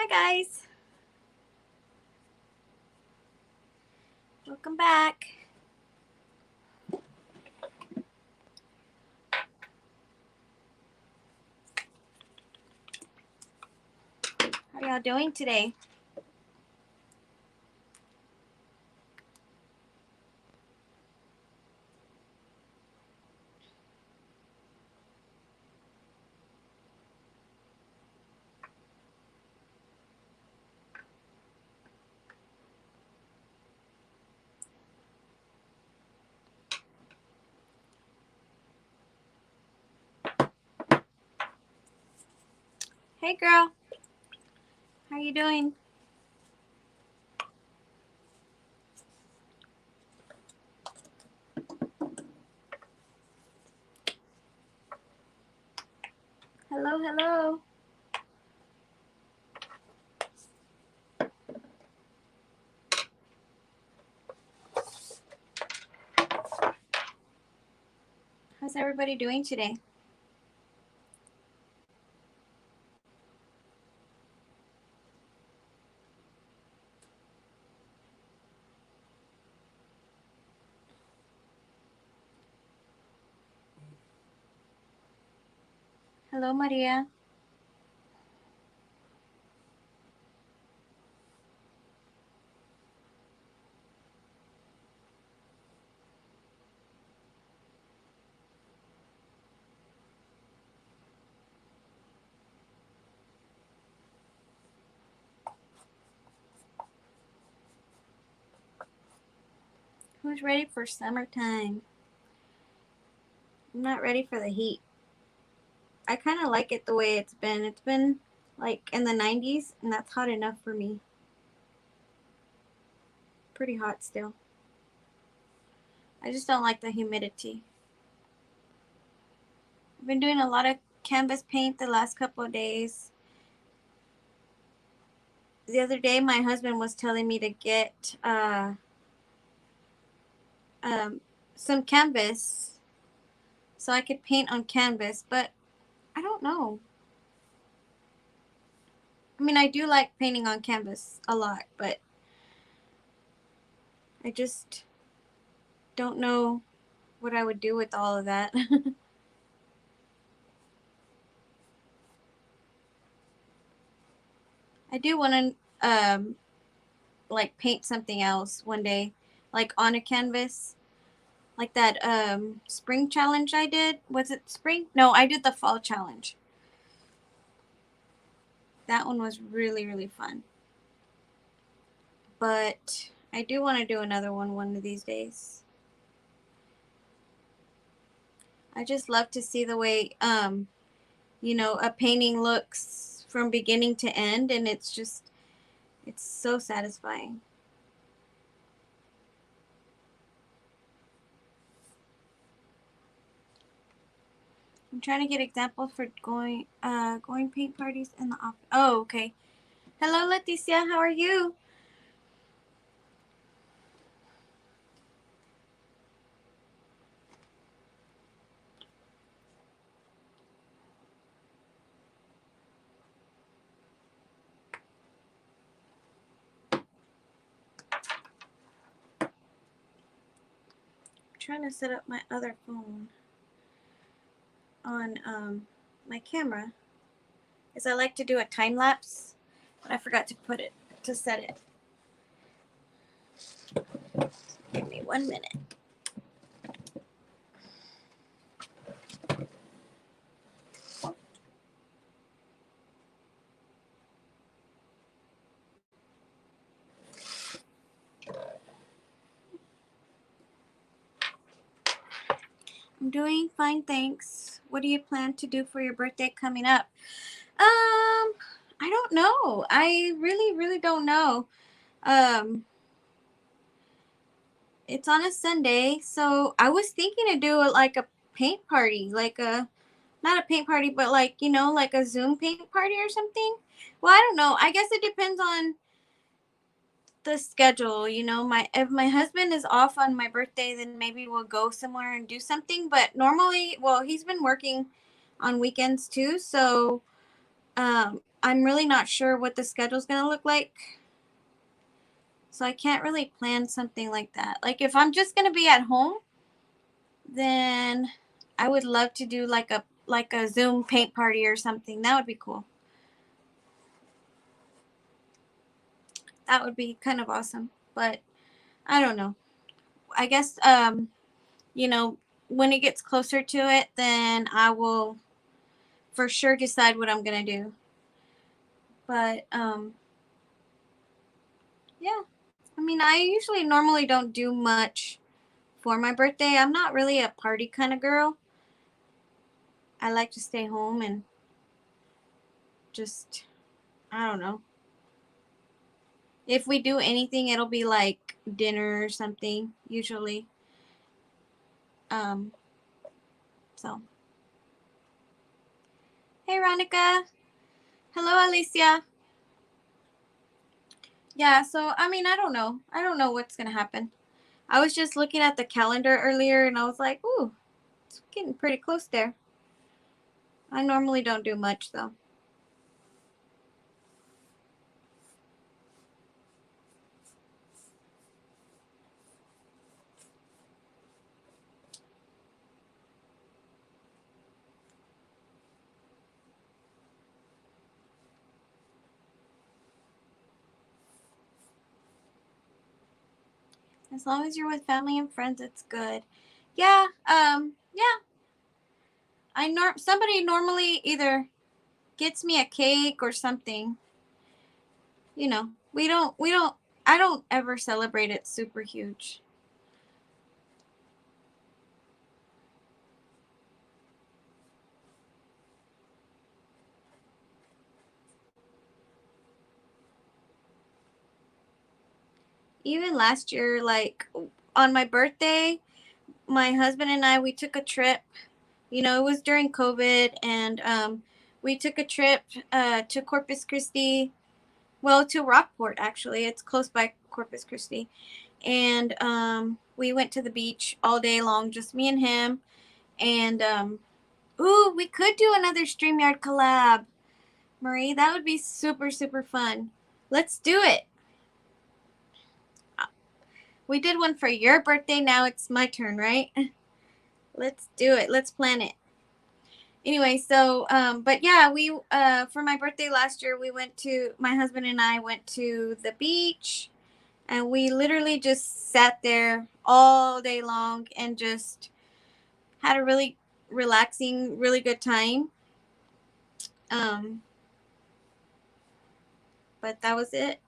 Hi guys, welcome back. How are y'all doing today? Hey girl, how you doing? Hello, hello. How's everybody doing today? Hello, Maria. Who's ready for summertime? I'm not ready for the heat. I kind of like it the way it's been. It's been like in the 90s, and that's hot enough for me. Pretty hot still. I just don't like the humidity. I've been doing a lot of canvas paint the last couple of days. The other day, my husband was telling me to get some canvas so I could paint on canvas, but I don't know. I mean, I do like painting on canvas a lot, but I just don't know what I would do with all of that. I do want to like paint something else one day, like on a canvas, like that spring challenge I did. Was it spring? No, I did the fall challenge. That one was really, really fun. But I do want to do another one of these days. I just love to see the way a painting looks from beginning to end, and it's so satisfying. I'm trying to get examples for going paint parties in the office. Oh, okay. Hello, Leticia. How are you? I'm trying to set up my other phone on my camera, because I like to do a time lapse, but I forgot to set it. Give me 1 minute. I'm doing fine, thanks. What do you plan to do for your birthday coming up? I don't know. I really, really don't know. Um, it's on a Sunday, so I was thinking to do like a paint party, like a not a paint party, but like like a Zoom paint party or something. Well, I don't know. I guess it depends on the schedule. My if my husband is off on my birthday, then maybe we'll go somewhere and do something. But normally, well, he's been working on weekends too, so I'm really not sure what the schedule's gonna look like. So I can't really plan something like that. Like if I'm just gonna be at home, then I would love to do like a Zoom paint party or something. That would be cool. That would be kind of awesome. But I don't know. I guess you know, when it gets closer to it, then I will for sure decide what I'm gonna do. But yeah. I mean, I usually normally don't do much for my birthday. I'm not really a party kind of girl. I like to stay home and just, I don't know. If we do anything, it'll be like dinner or something, usually. Um, so, hey, Ronica. Hello, Alicia. Yeah, so, I mean, I don't know. I don't know what's going to happen. I was just looking at the calendar earlier and I was like, ooh, it's getting pretty close there. I normally don't do much, though. As long as you're with family and friends, it's good. Yeah, yeah. Somebody normally either gets me a cake or something. You know, we don't I don't ever celebrate it super huge. Even last year, like on my birthday, my husband and I we took a trip. You know, it was during COVID, and we took a trip to Corpus Christi. Well, to Rockport actually. It's close by Corpus Christi, and we went to the beach all day long, just me and him. And ooh, we could do another StreamYard collab, Marie. That would be super super fun. Let's do it. We did one for your birthday. Now it's my turn, right? Let's do it. Let's plan it. Anyway, so but yeah, we for my birthday last year, my husband and I went to the beach, and we literally just sat there all day long and just had a really relaxing, really good time. Um, but that was it.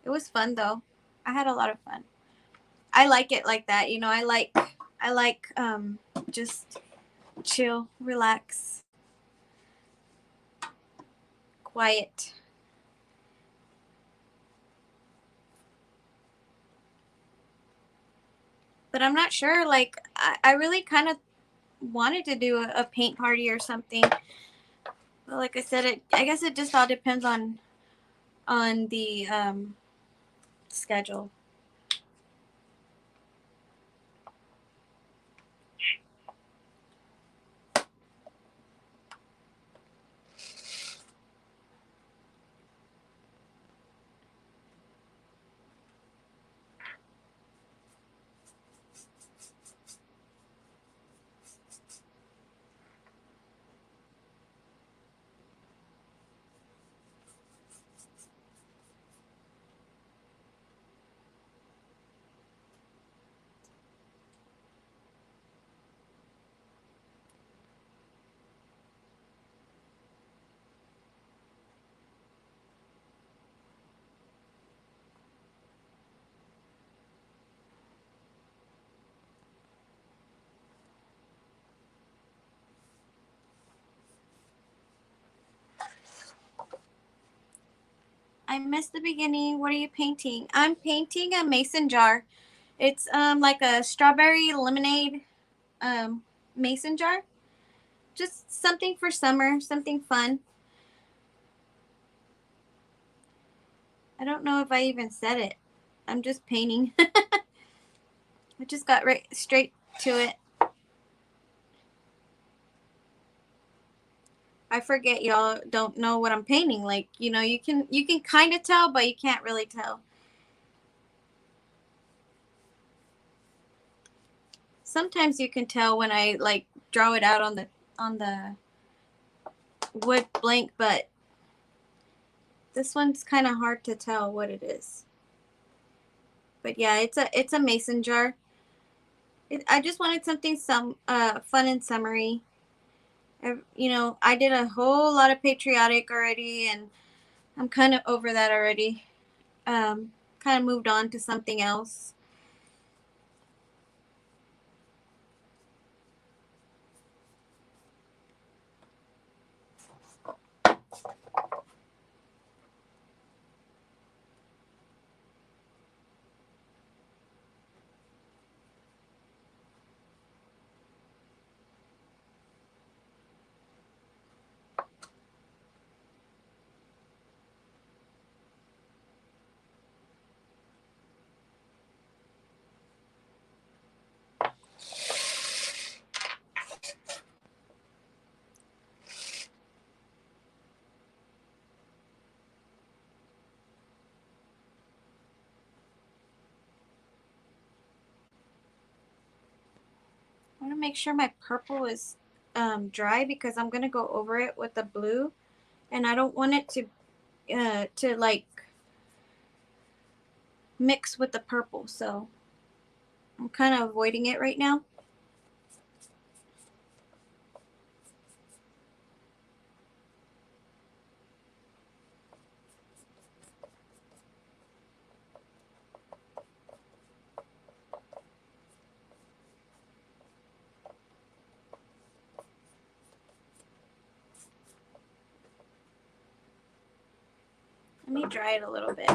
It was fun though. I had a lot of fun. I like it like that, you know. I like just chill, relax, quiet. But I'm not sure. Like I really kind of wanted to do a paint party or something. But like I said, I guess it just all depends on the schedule. I missed the beginning. What are you painting? I'm painting a mason jar. It's like a strawberry lemonade um mason jar. Just something for summer, something fun. I don't know if I even said it. I'm just painting. I just got right straight to it. I forget y'all don't know what I'm painting. Like, you know, you can kind of tell, but you can't really tell. Sometimes you can tell when I like draw it out on the wood blank, but this one's kind of hard to tell what it is. But yeah, it's a mason jar. I just wanted something fun and summery. You know, I did a whole lot of patriotic already, and I'm kind of over that already. Kind of moved on to something else. I want to make sure my purple is dry because I'm gonna go over it with the blue, and I don't want it to like mix with the purple. So I'm kind of avoiding it right now. Let me dry it a little bit.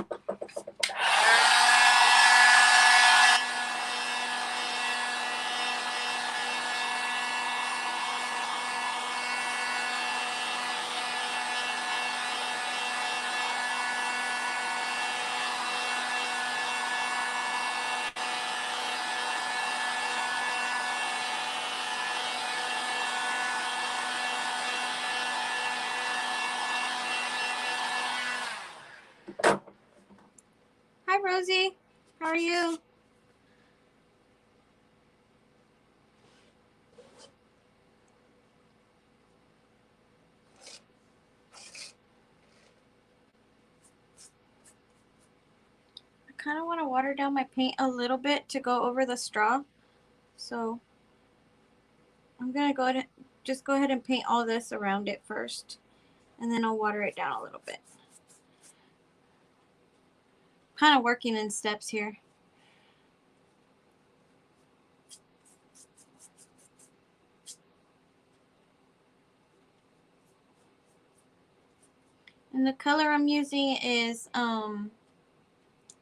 Hi, Rosie. How are you? I kind of want to water down my paint a little bit to go over the straw. So I'm going to just go ahead and paint all this around it first. And then I'll water it down a little bit. Kind of working in steps here. And the color I'm using is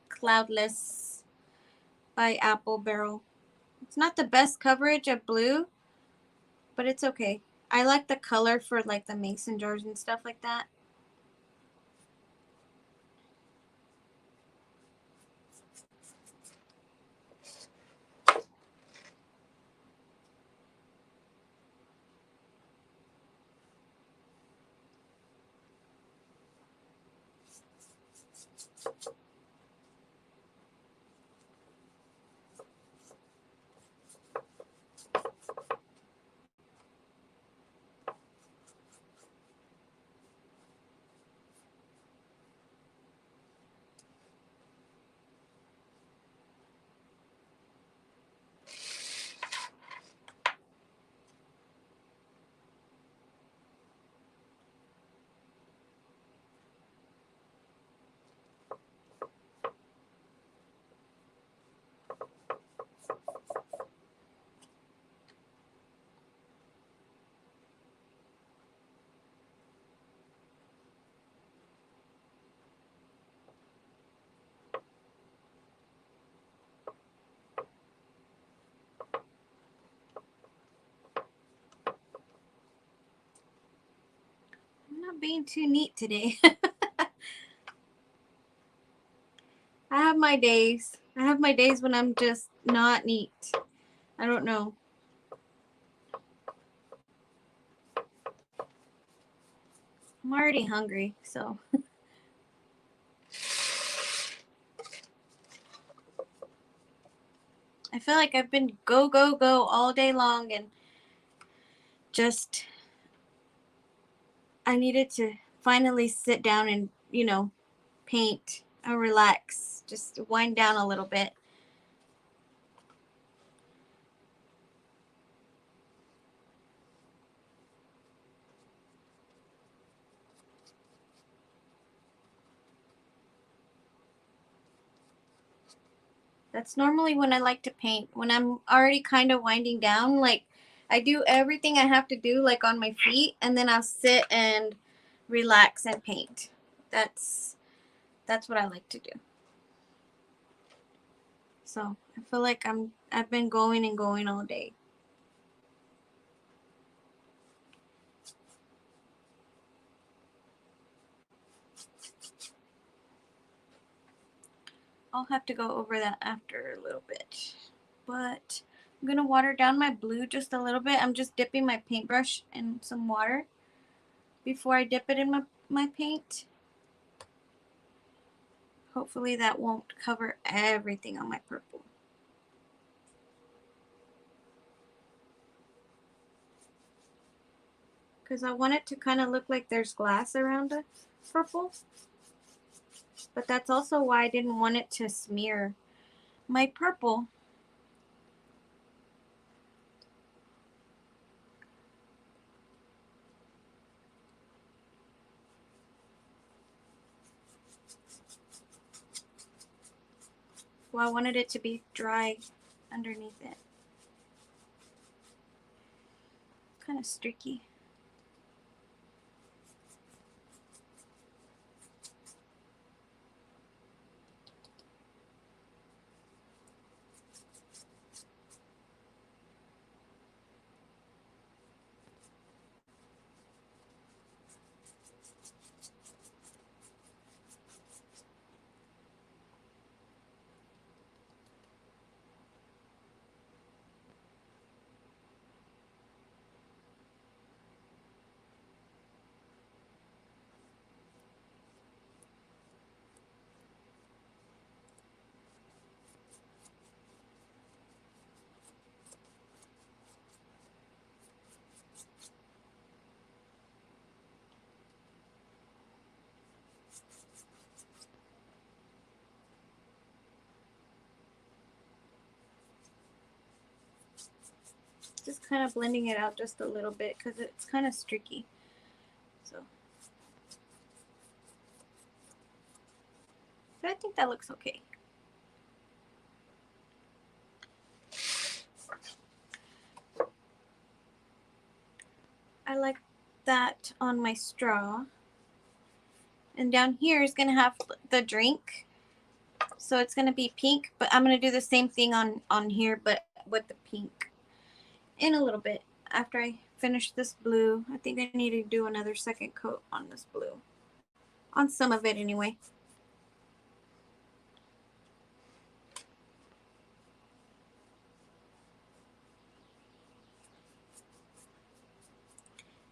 Cloudless by Apple Barrel. It's not the best coverage of blue, but it's okay. I like the color for like the mason jars and stuff like that. I'm not being too neat today. I have my days. I have my days when I'm just not neat. I don't know. I'm already hungry, so. I feel like I've been go, go, go all day long and just, I needed to finally sit down and, paint or relax, just wind down a little bit. That's normally when I like to paint, when I'm already kind of winding down. Like, I do everything I have to do, like on my feet, and then I'll sit and relax and paint. That's that's what I like to do. So I feel like I've been going and going all day. I'll have to go over that after a little bit. But I'm gonna water down my blue just a little bit. I'm just dipping my paintbrush in some water before I dip it in my paint. Hopefully that won't cover everything on my purple. Because I want it to kind of look like there's glass around the purple. But that's also why I didn't want it to smear my purple. Well, I wanted it to be dry underneath it. Kind of streaky. Just kind of blending it out just a little bit because it's kind of streaky. So, but I think that looks okay. I like that on my straw. And down here is going to have the drink. So it's going to be pink, but I'm going to do the same thing on here, but with the pink in a little bit. After I finish this blue, I think I need to do another second coat on this blue. On some of it anyway.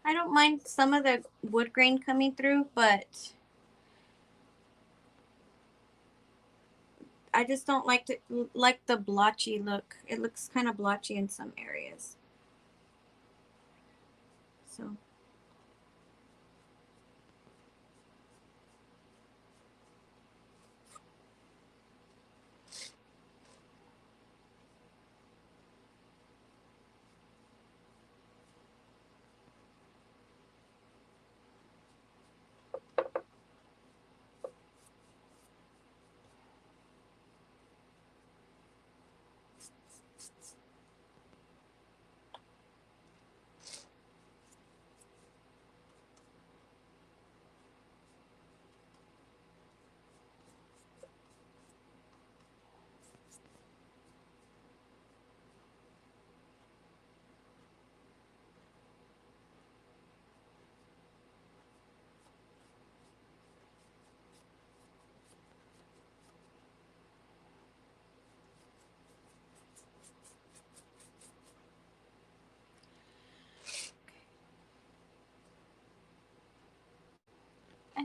I don't mind some of the wood grain coming through, but I just don't like the blotchy look. It looks kind of blotchy in some areas. So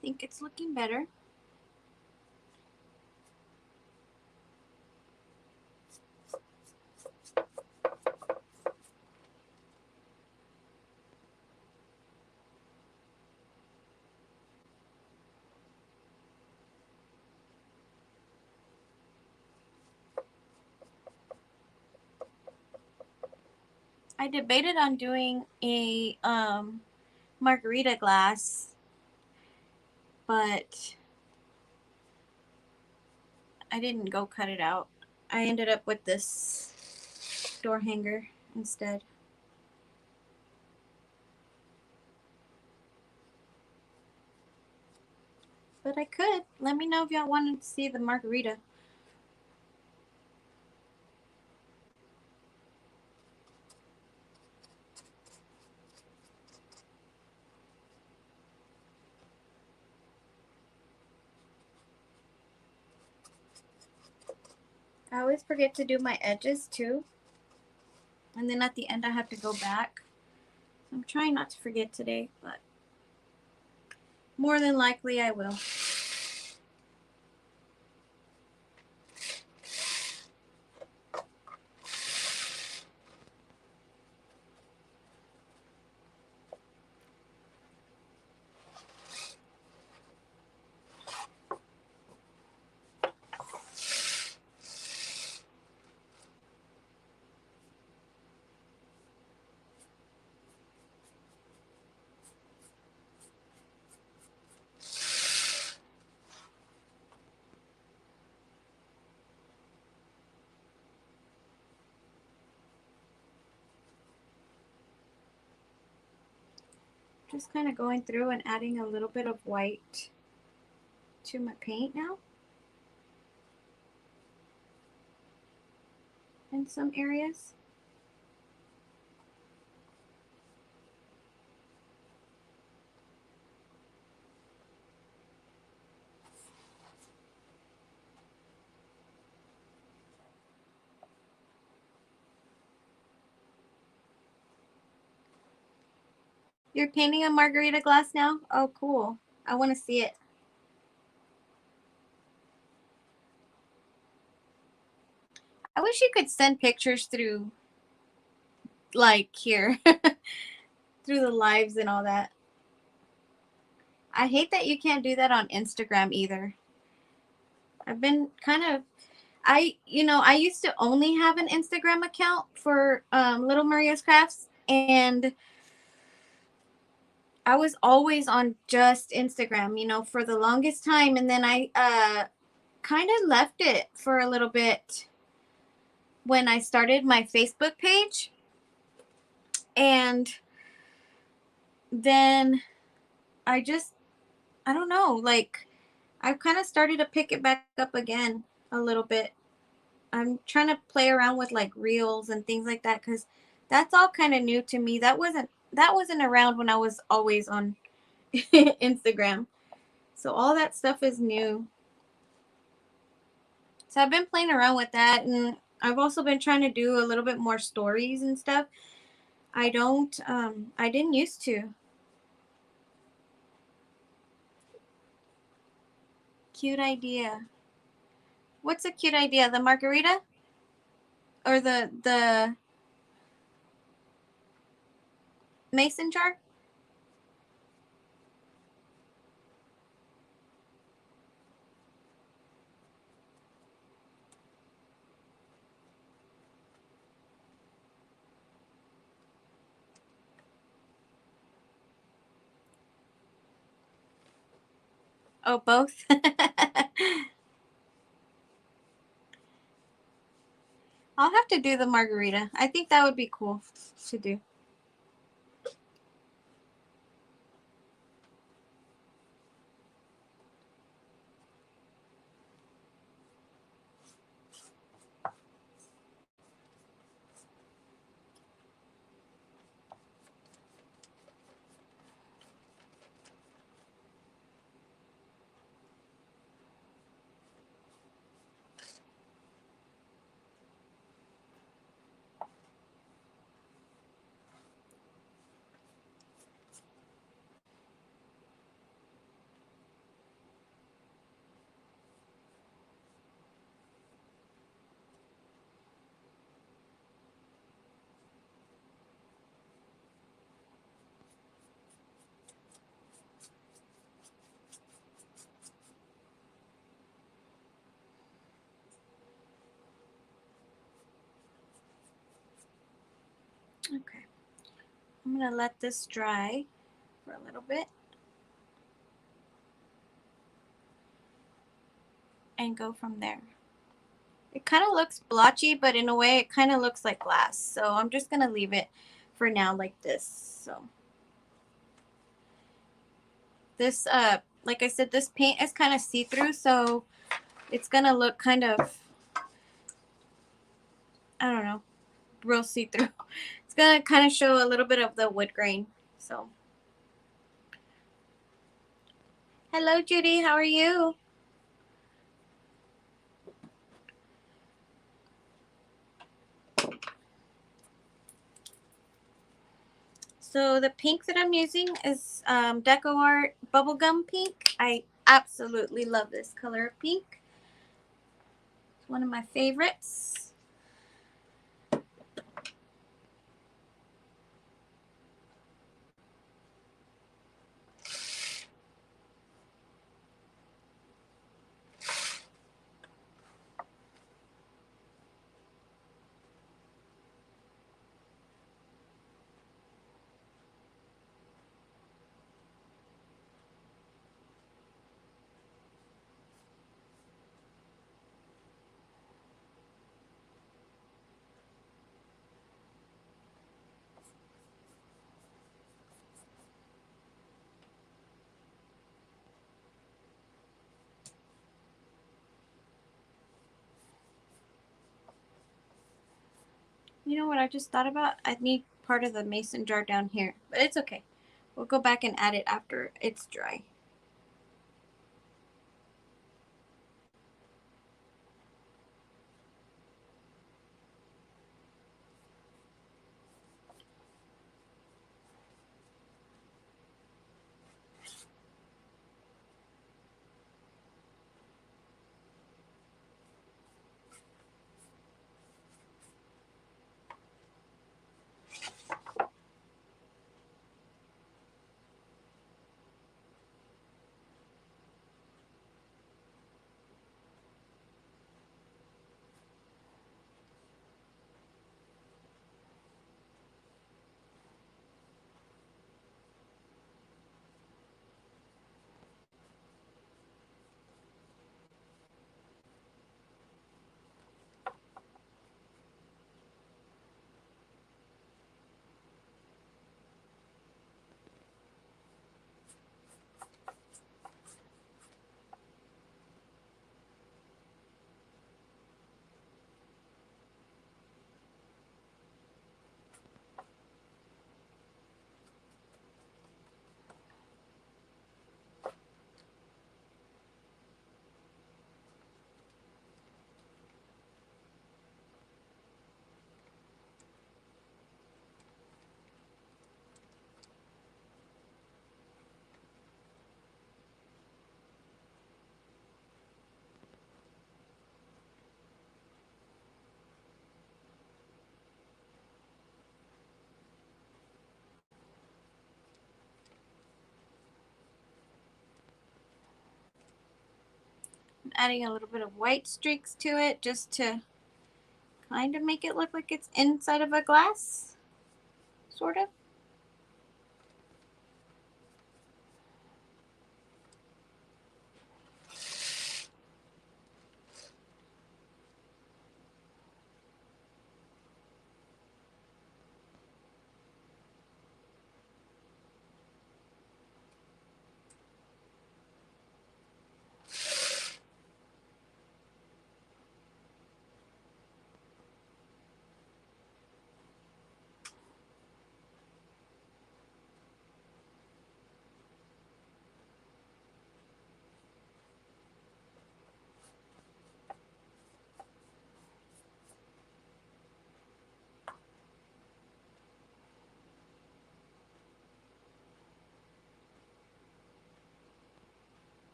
think it's looking better. I debated on doing a margarita glass, but I didn't go cut it out. I ended up with this door hanger instead. But I could. Let me know if y'all wanted to see the margarita. I always forget to do my edges too. And then at the end I have to go back. I'm trying not to forget today, but more than likely I will. Just kind of going through and adding a little bit of white to my paint now. In some areas. You're painting a margarita glass now? Oh, cool. I want to see it. I wish you could send pictures through, like, here, through the lives and all that. I hate that you can't do that on Instagram either. I've been kind of, I used to only have an Instagram account for Little Maria's Crafts, and I was always on just Instagram, for the longest time. And then I kind of left it for a little bit when I started my Facebook page. And then I don't know, like, I've kind of started to pick it back up again a little bit. I'm trying to play around with like reels and things like that, because that's all kind of new to me. That wasn't around when I was always on Instagram. So all that stuff is new. So I've been playing around with that, and I've also been trying to do a little bit more stories and stuff. I didn't used to. Cute idea. What's a cute idea? The margarita? Or the mason jar? Oh, both? I'll have to do the margarita. I think that would be cool to do. Okay. I'm going to let this dry for a little bit and go from there. It kind of looks blotchy, but in a way it kind of looks like glass. So I'm just going to leave it for now like this. So this, like I said, this paint is kind of see-through, so it's going to look kind of, I don't know, real see-through. It's going to kind of show a little bit of the wood grain. So, hello, Judy. How are you? So the pink that I'm using is Decoart Bubblegum Pink. I absolutely love this color of pink. It's one of my favorites. You know what I just thought about? I need part of the mason jar down here, but it's okay. We'll go back and add it after it's dry. I'm adding a little bit of white streaks to it just to kind of make it look like it's inside of a glass, sort of.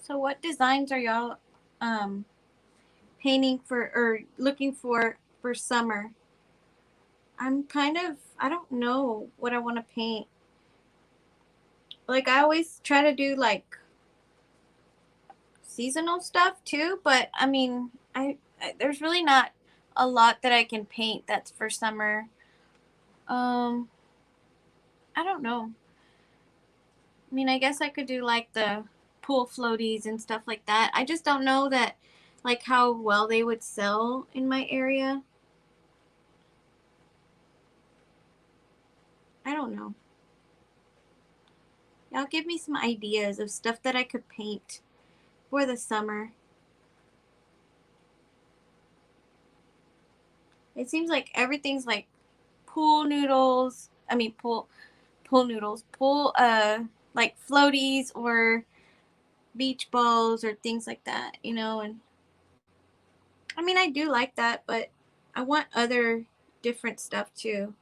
So what designs are y'all painting for or looking for for summer. I don't know what I want to paint. Like, I always try to do like seasonal stuff too, but I mean, there's really not a lot that I can paint that's for summer. Um, I don't know. I mean, I guess I could do like the pool floaties and stuff like that. I just don't know that like how well they would sell in my area. I don't know. Y'all give me some ideas of stuff that I could paint for the summer. It seems like everything's like pool noodles. I mean pool noodles. Pool like floaties or beach balls or things like that, you know, and I mean I do like that, but I want other different stuff too.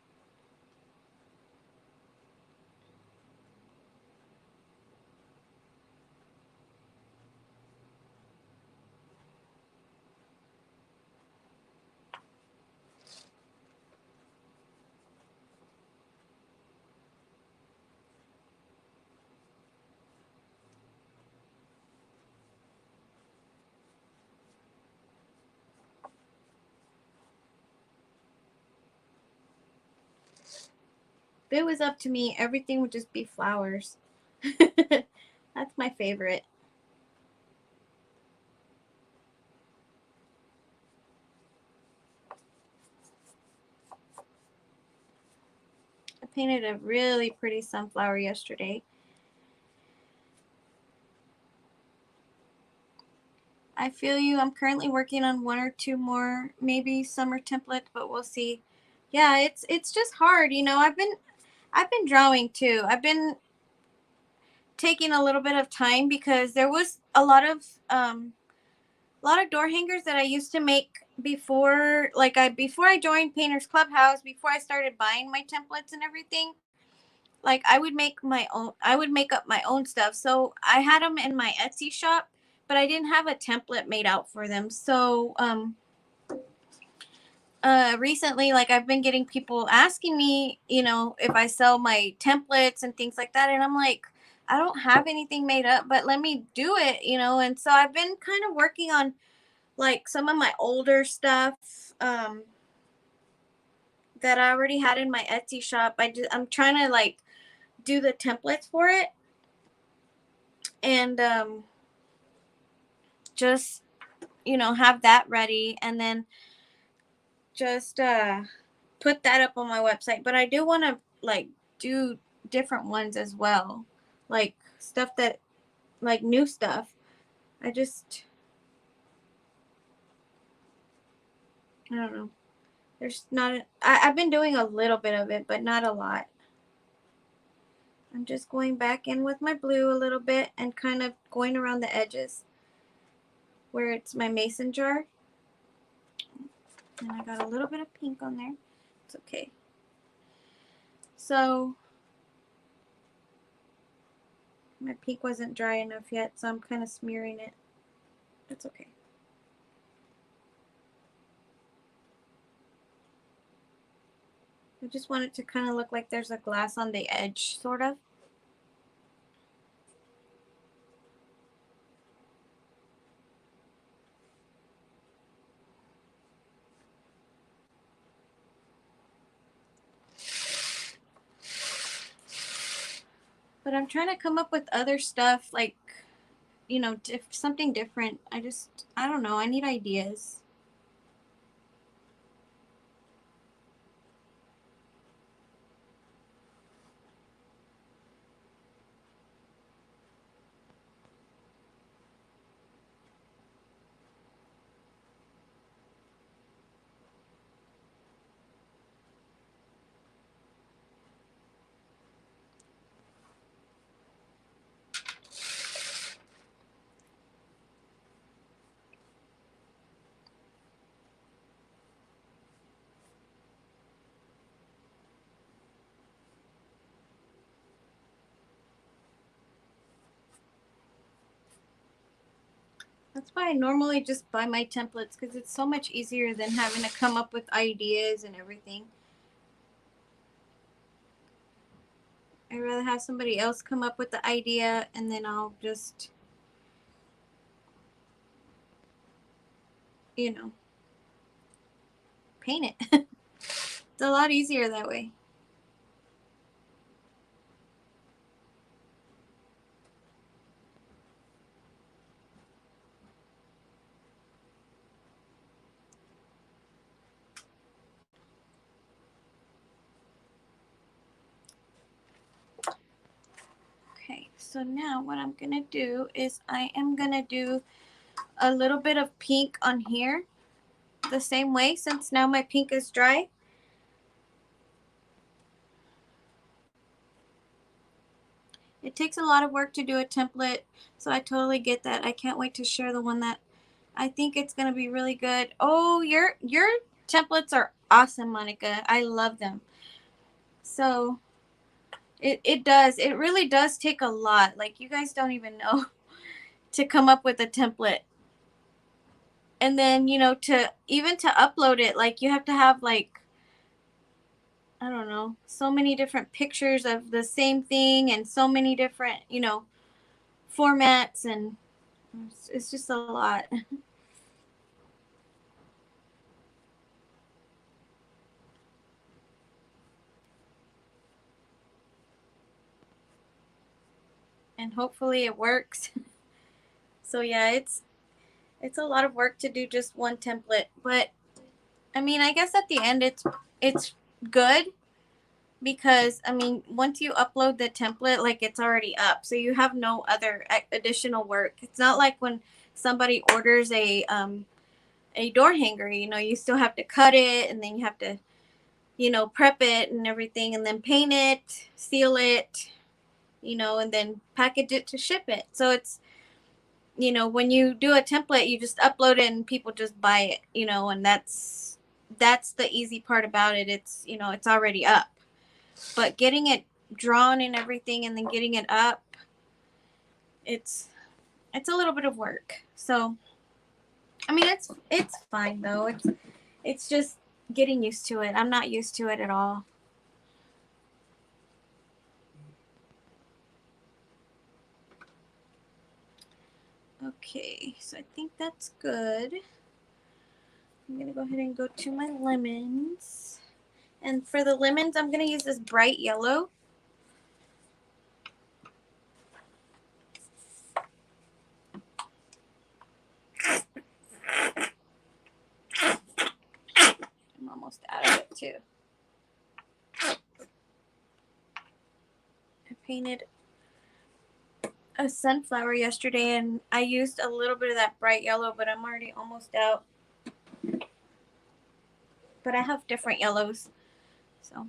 If it was up to me, everything would just be flowers. That's my favorite. I painted a really pretty sunflower yesterday. I feel you. I'm currently working on one or two more maybe summer templates, but we'll see. Yeah, it's just hard, you know. I've been drawing too. I've been taking a little bit of time because there was a lot of door hangers that I used to make before I joined Painters Clubhouse, before I started buying my templates and everything. Like I would make up my own stuff. So I had them in my Etsy shop, but I didn't have a template made out for them. So recently, like, I've been getting people asking me, you know, if I sell my templates and things like that, and I'm like, I don't have anything made up, but let me do it, you know. And so I've been kind of working on like some of my older stuff that I already had in my Etsy shop. I'm trying to like do the templates for it, and just, you know, have that ready, and then just put that up on my website. But I do want to like do different ones as well, like stuff that, like, new stuff. I just, I don't know. There's not I've been doing a little bit of it, but not a lot. I'm just going back in with my blue a little bit and kind of going around the edges where it's my mason jar. And I got a little bit of pink on there. It's okay. So my pink wasn't dry enough yet, so I'm kind of smearing it. That's okay. I just want it to kind of look like there's a glass on the edge, sort of. But I'm trying to come up with other stuff, like, you know, something different. I don't know. I need ideas. That's why I normally just buy my templates, because it's so much easier than having to come up with ideas and everything. I'd rather have somebody else come up with the idea and then I'll just, you know, paint it. It's a lot easier that way. Okay, so now what I'm gonna do is I am gonna do a little bit of pink on here the same way, since now my pink is dry. It takes a lot of work to do a template, so I totally get that. I can't wait to share the one that I think it's gonna be really good. Oh, your templates are awesome, Monica. I love them. So it really does take a lot. Like, you guys don't even know, to come up with a template. And then, to even to upload it, like, you have to have, like, I don't know, so many different pictures of the same thing and so many different, formats, and it's just a lot. And hopefully it works. So yeah, it's a lot of work to do just one template, but I mean, I guess at the end it's good, because I mean, once you upload the template, like, it's already up, so you have no other additional work. It's not like when somebody orders a door hanger, you still have to cut it, and then you have to, prep it and everything, and then paint it, seal it, and then package it to ship it. So it's, when you do a template, you just upload it and people just buy it, and that's the easy part about it. It's, it's already up. But getting it drawn and everything, and then getting it up, it's a little bit of work. So I mean, it's fine though. It's just getting used to it. I'm not used to it at all. Okay, so I think that's good. I'm gonna go ahead and go to my lemons. And for the lemons, I'm gonna use this bright yellow. I'm almost out of it too. I painted a sunflower yesterday, and I used a little bit of that bright yellow, but I'm already almost out. But I have different yellows, so.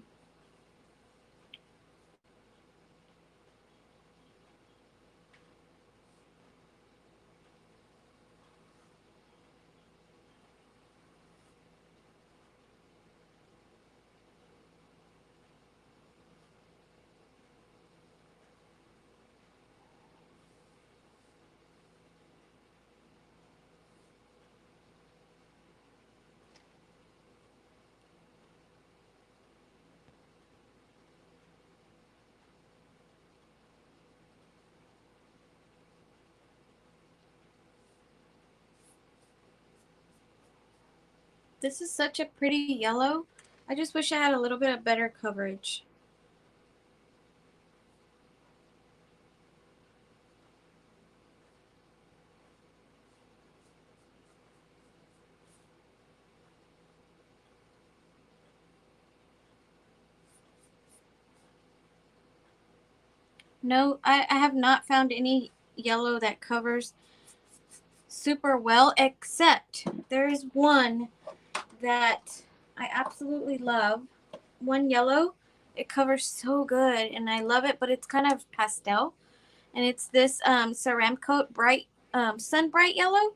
This is such a pretty yellow. I just wish I had a little bit of better coverage. No, I have not found any yellow that covers super well, except there is one that I absolutely love. One yellow, it covers so good, and I love it, but it's kind of pastel. And it's this Ceramcoat bright sun bright yellow.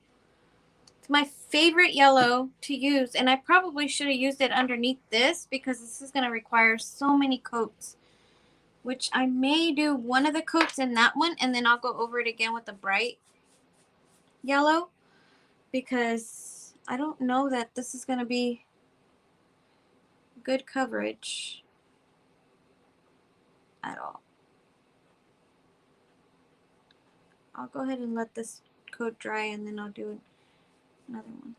It's my favorite yellow to use, and I probably should have used it underneath this, because this is going to require so many coats, which I may do one of the coats in that one, and then I'll go over it again with the bright yellow. because I don't know that this is going to be good coverage at all. I'll go ahead and let this coat dry and then I'll do another one.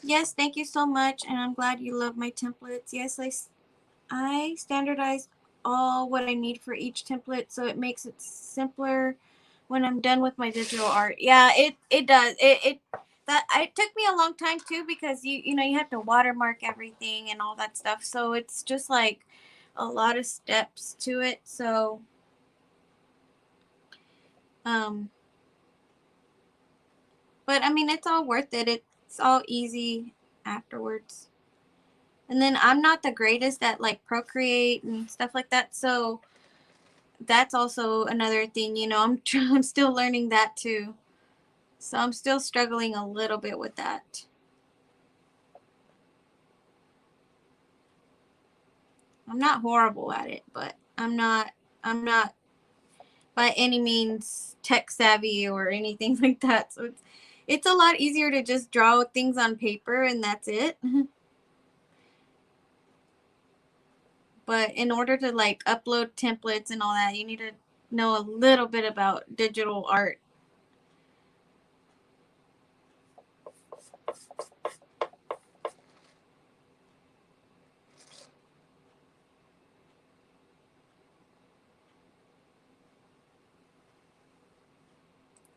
Yes, thank you so much, and I'm glad you love my templates. Yes, I standardize all what I need for each template, so it makes it simpler when I'm done with my digital art. Yeah, it does. It took me a long time too, because you have to watermark everything and all that stuff. So it's just like a lot of steps to it. So but I mean, it's all worth it. It's all easy afterwards. And then I'm not the greatest at like Procreate and stuff like that, so that's also another thing. I'm still learning that too, so I'm still struggling a little bit with that. I'm not horrible at it, but I'm not by any means tech savvy or anything like that. So it's a lot easier to just draw things on paper and that's it. But in order to like upload templates and all that, you need to know a little bit about digital art.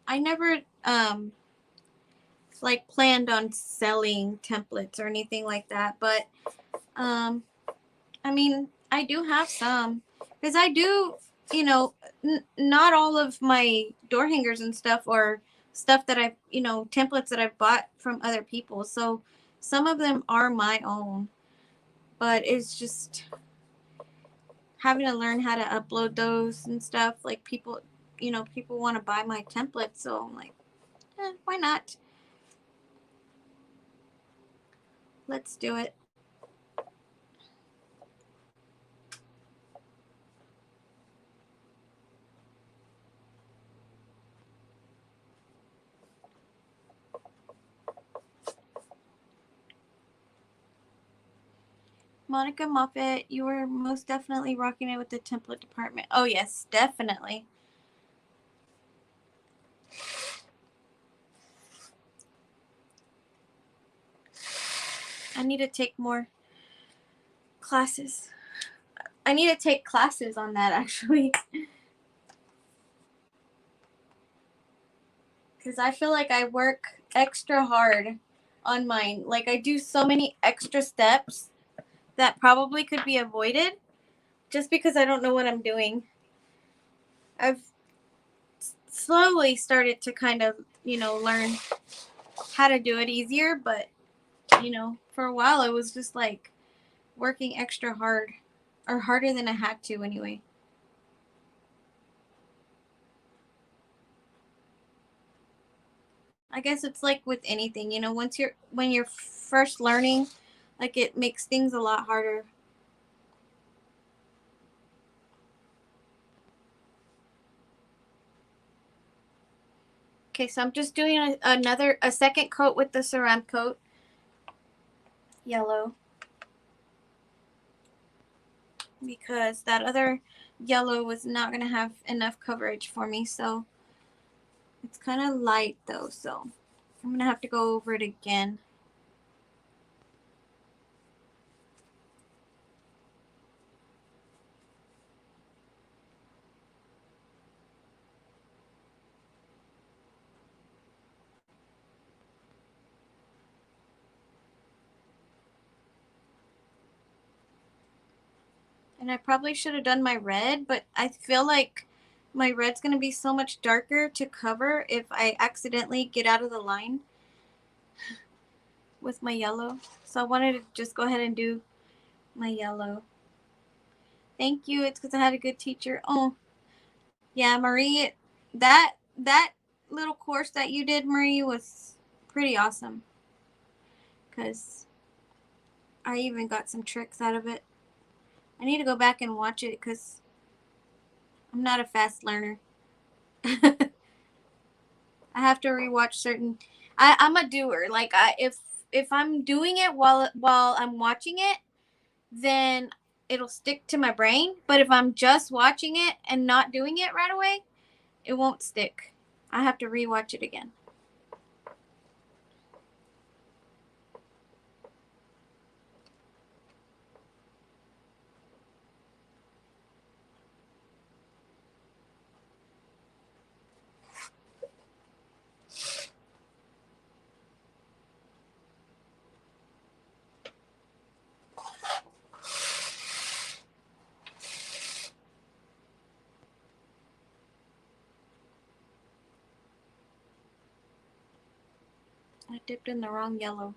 I never like planned on selling templates or anything like that, but I mean, I do have some, because I do, not all of my door hangers and stuff are stuff that templates that I've bought from other people. So some of them are my own, but it's just having to learn how to upload those and stuff. Like people want to buy my templates. So I'm like, why not? Let's do it. Monica Moffat, you were most definitely rocking it with the template department. Oh, yes, definitely. I need to take more classes. I need to take classes on that, actually. Because I feel like I work extra hard on mine. Like, I do so many extra steps that probably could be avoided just because I don't know what I'm doing. I've slowly started to kind of, learn how to do it easier, but, for a while it was just like working extra hard, or harder than I had to anyway. I guess it's like with anything, when you're first learning, like it makes things a lot harder. Okay, so I'm just doing a second coat with the ceramic coat, yellow, because that other yellow was not going to have enough coverage for me. So it's kind of light though, so I'm going to have to go over it again. And I probably should have done my red, but I feel like my red's going to be so much darker to cover if I accidentally get out of the line with my yellow. So I wanted to just go ahead and do my yellow. Thank you. It's because I had a good teacher. Oh, yeah, Marie, that little course that you did, Marie, was pretty awesome. Because I even got some tricks out of it. I need to go back and watch it because I'm not a fast learner. I have to rewatch certain. I'm a doer. Like if I'm doing it while I'm watching it, then it'll stick to my brain. But if I'm just watching it and not doing it right away, it won't stick. I have to rewatch it again. I dipped in the wrong yellow.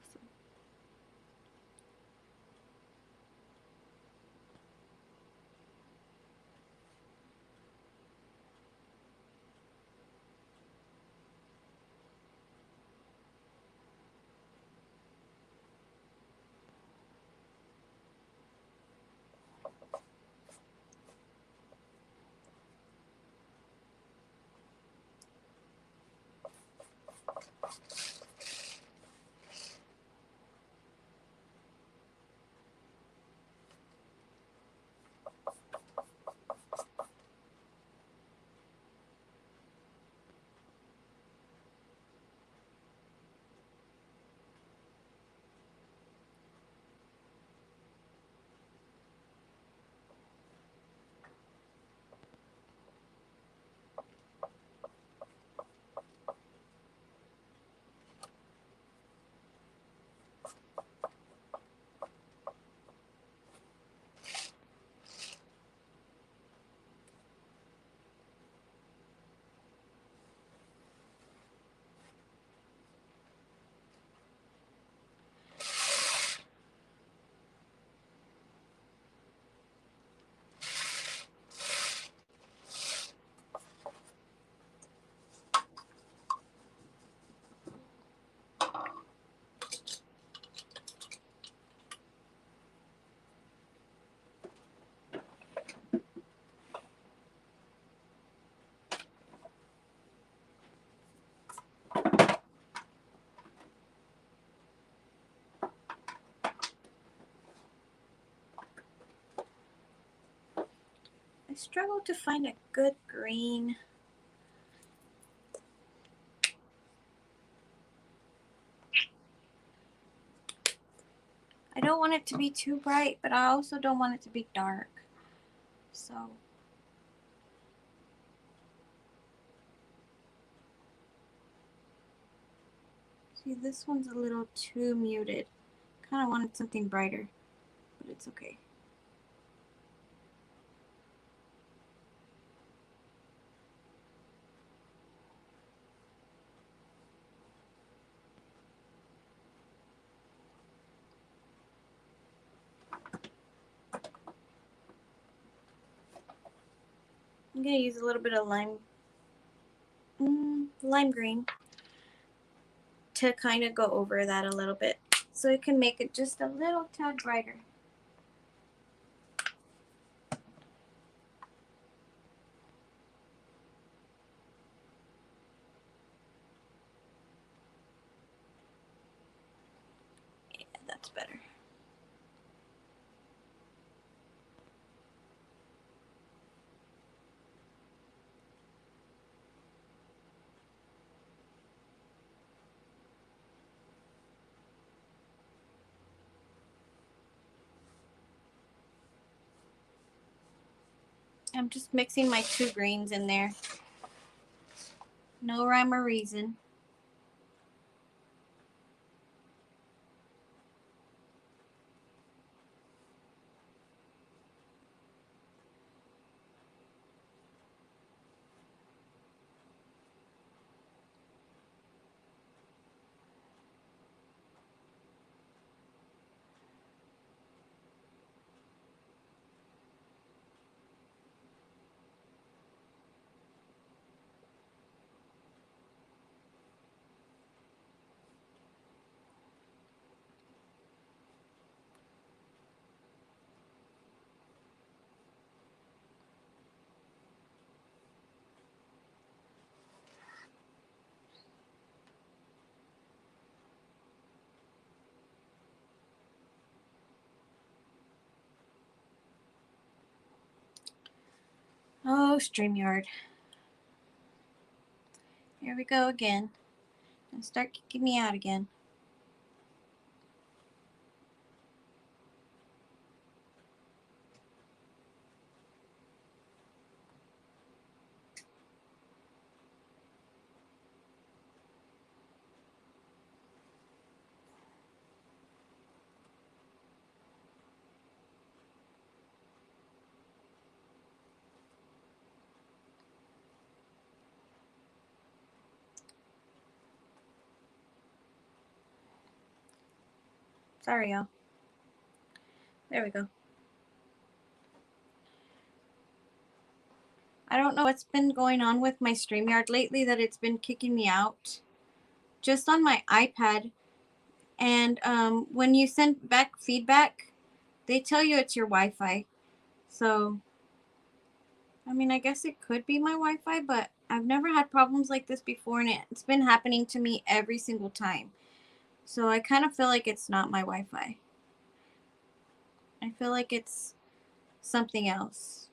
I struggle to find a good green. I don't want it to be too bright, but I also don't want it to be dark. So see, this one's a little too muted. Kind of wanted something brighter, but it's okay. I'm gonna use a little bit of lime green to kind of go over that a little bit, so it can make it just a little tad brighter. Yeah, that's better. I'm just mixing my two greens in there. No rhyme or reason. Oh, StreamYard. Here we go again. And start kicking me out again. Sorry, y'all. There we go. I don't know what's been going on with my StreamYard lately that it's been kicking me out. Just on my iPad. And when you send back feedback, they tell you it's your Wi-Fi. So, I mean, I guess it could be my Wi-Fi, but I've never had problems like this before, and it's been happening to me every single time. So I kind of feel like it's not my Wi-Fi. I feel like it's something else.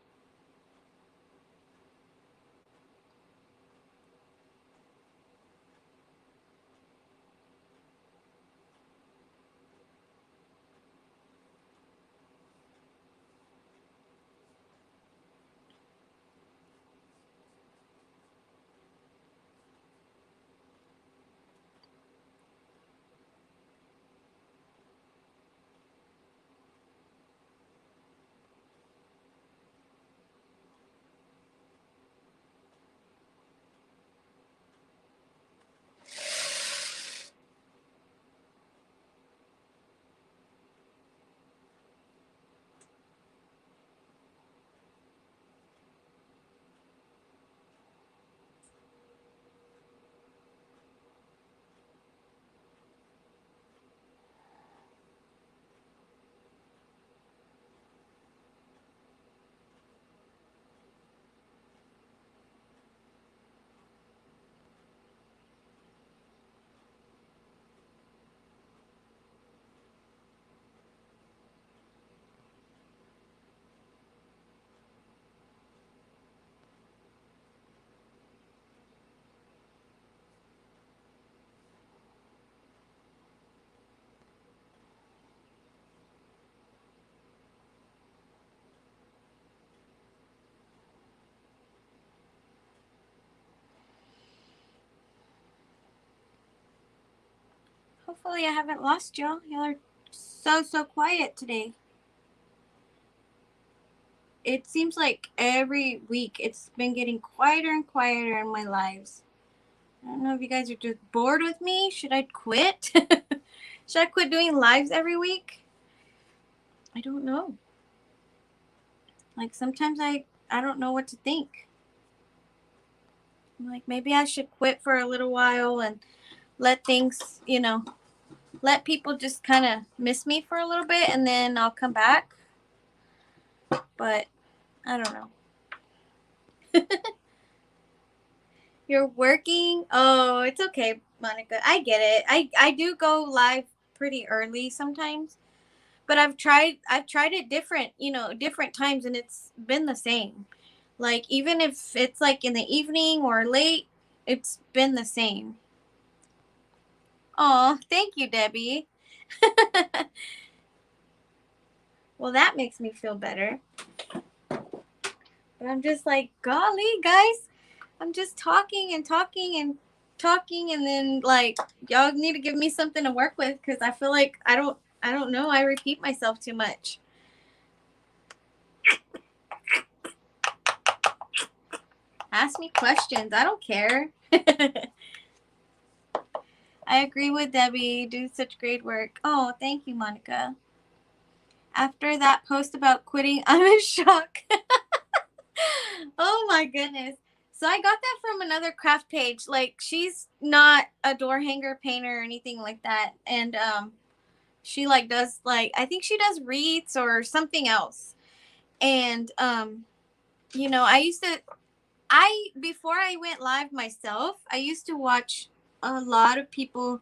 Hopefully I haven't lost y'all. Y'all are so quiet today. It seems like every week it's been getting quieter and quieter in my lives. I don't know if you guys are just bored with me. Should I quit? Should I quit doing lives every week? I don't know. Like sometimes I don't know what to think. I'm like maybe I should quit for a little while and let things, let people just kind of miss me for a little bit and then I'll come back. But I don't know. You're working? Oh, it's okay, Monica. I get it. I do go live pretty early sometimes. But I've tried it different times and it's been the same. Like even if it's like in the evening or late, it's been the same. Oh, thank you, Debbie. Well, that makes me feel better. But I'm just like, golly, guys, I'm just talking and talking and talking, and then like y'all need to give me something to work with because I feel like I don't know. I repeat myself too much. Ask me questions. I don't care. I agree with Debbie. Do such great work. Oh, thank you, Monica. After that post about quitting, I'm in shock. Oh my goodness. So I got that from another craft page. Like she's not a door hanger painter or anything like that. And she like does like I think she does wreaths or something else. And I before I went live myself, I used to watch a lot of people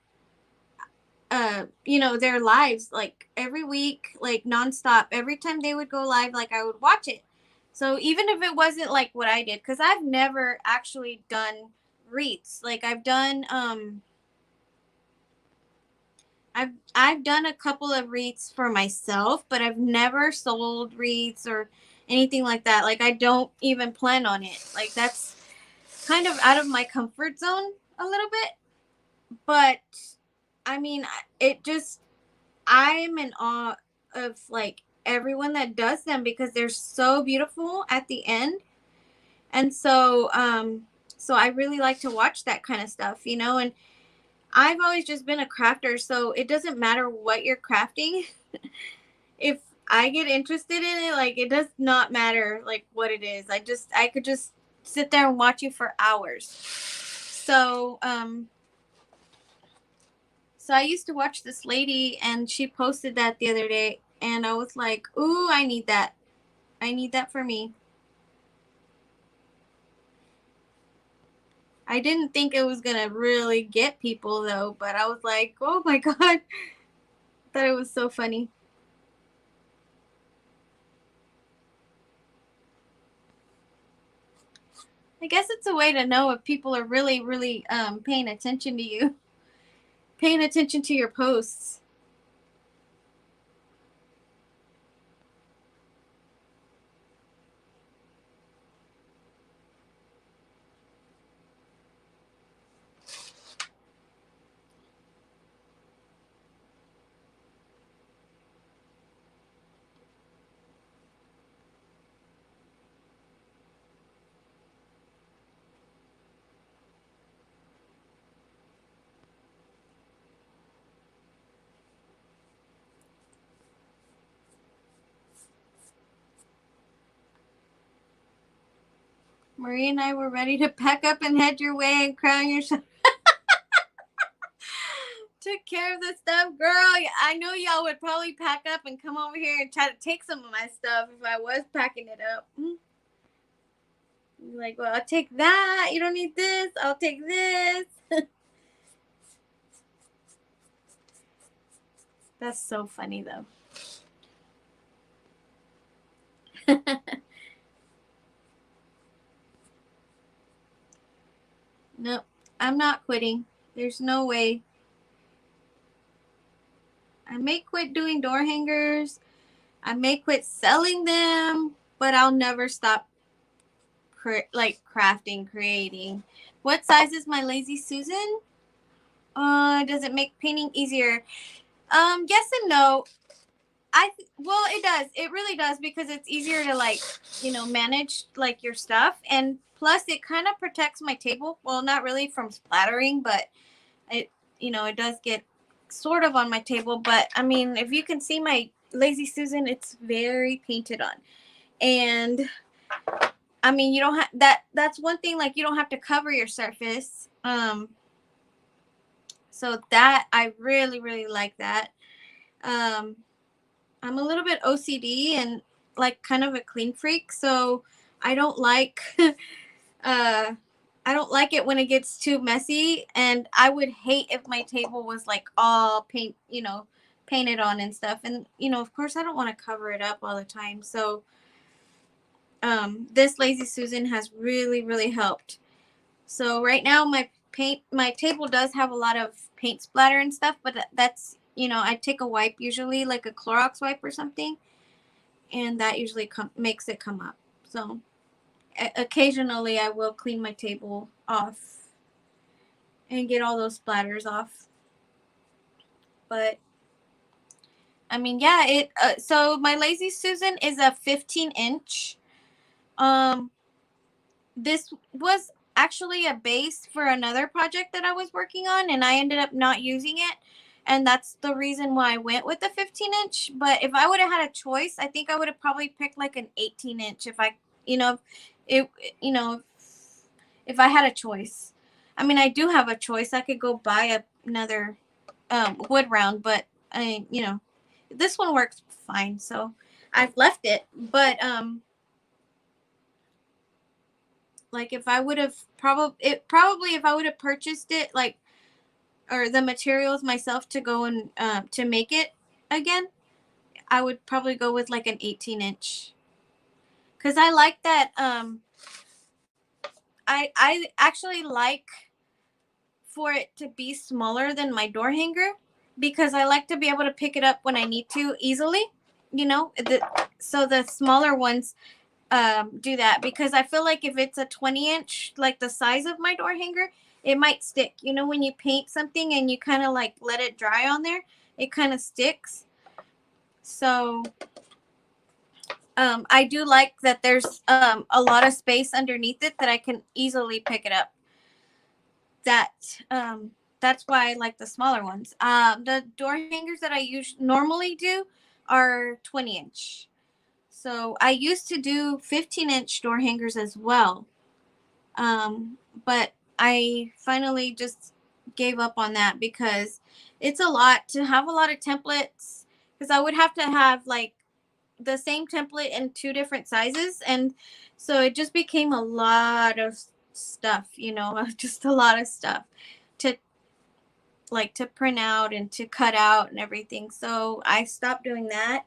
their lives like every week, like nonstop. Every time they would go live, like I would watch it. So even if it wasn't like what I did, because I've never actually done wreaths. Like I've done a couple of wreaths for myself, but I've never sold wreaths or anything like that. Like I don't even plan on it. Like that's kind of out of my comfort zone a little bit. But I mean, it just I'm in awe of like everyone that does them because they're so beautiful at the end. And so I really like to watch that kind of stuff, you know, and I've always just been a crafter, so it doesn't matter what you're crafting. If I get interested in it, like it does not matter like what it is. I could just sit there and watch you for hours. So so I used to watch this lady and she posted that the other day and I was like, "Ooh, I need that. I need that for me." I didn't think it was gonna really get people though, but I was like, "Oh my god." I thought it was so funny. I guess it's a way to know if people are really, really paying attention to you, paying attention to your posts. Marie and I were ready to pack up and head your way and crown your shop. Took care of the stuff, girl. I know y'all would probably pack up and come over here and try to take some of my stuff if I was packing it up. Like, well, I'll take that. You don't need this. I'll take this. That's so funny, though. Nope. I'm not quitting. There's no way. I may quit doing door hangers. I may quit selling them, but I'll never stop like crafting, creating. What size is my Lazy Susan? Does it make painting easier? Yes and no. Well, it does. It really does because it's easier to like, manage like your stuff, and plus it kind of protects my table. Well, not really from splattering, but it, it does get sort of on my table. But I mean, if you can see my Lazy Susan, it's very painted on, and I mean, you don't have that's one thing, like you don't have to cover your surface. So that I really, really like that. Um, I'm a little bit OCD and like kind of a clean freak, so I don't like uh I don't like it when it gets too messy, and I would hate if my table was like all painted on and stuff. And of course I don't want to cover it up all the time. So this Lazy Susan has really, really helped. So right now my table does have a lot of paint splatter and stuff, but that's, I take a wipe, usually like a Clorox wipe or something, and that usually makes it come up. So occasionally I will clean my table off and get all those splatters off. But I mean, yeah, so my Lazy Susan is a 15-inch. Um, this was actually a base for another project that I was working on, and I ended up not using it. And that's the reason why I went with the 15-inch. But if I would have had a choice, I think I would have probably picked like an 18-inch if I, it, you know, if I had a choice. I mean, I do have a choice. I could go buy another wood round, but this one works fine. So I've left it. But like if I would have probably if I would have purchased it, like, or the materials myself to go and to make it again, I would probably go with like an 18-inch. because I like that. I actually like for it to be smaller than my door hanger, because I like to be able to pick it up when I need to easily. You know, so the smaller ones do that, because I feel like if it's a 20-inch, like the size of my door hanger, it might stick. You know, when you paint something and you kind of like let it dry on there, it kind of sticks. So I do like that there's a lot of space underneath it that I can easily pick it up. That that's why I like the smaller ones. The door hangers that I normally do are 20-inch. So I used to do 15-inch door hangers as well. But I finally just gave up on that because it's a lot to have a lot of templates, because I would have to have like the same template in 2 different sizes, and so it just became a lot of stuff, you know, just a lot of stuff to to print out and to cut out and everything. So I stopped doing that.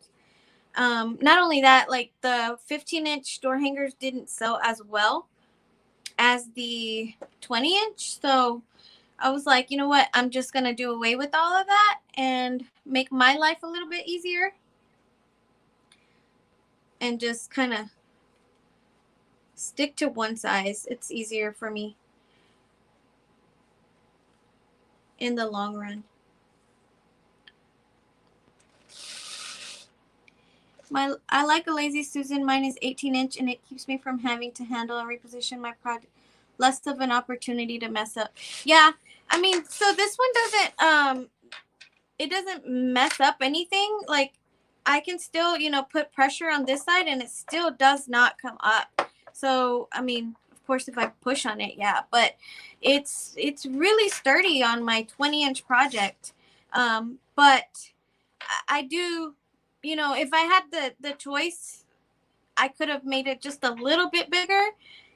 Not only that, like the 15-inch door hangers didn't sell as well as the 20-inch. So I was like, you know what? I'm just going to do away with all of that and make my life a little bit easier and just kind of stick to one size. It's easier for me in the long run. I like a Lazy Susan. Mine is 18-inch, and it keeps me from having to handle and reposition my project. Less of an opportunity to mess up. Yeah, I mean, so this one doesn't it doesn't mess up anything. Like, I can still, you know, put pressure on this side and it still does not come up. So, I mean, of course, if I push on it, yeah, but it's really sturdy on my 20-inch project. But I do, you know, if I had the choice, I could have made it just a little bit bigger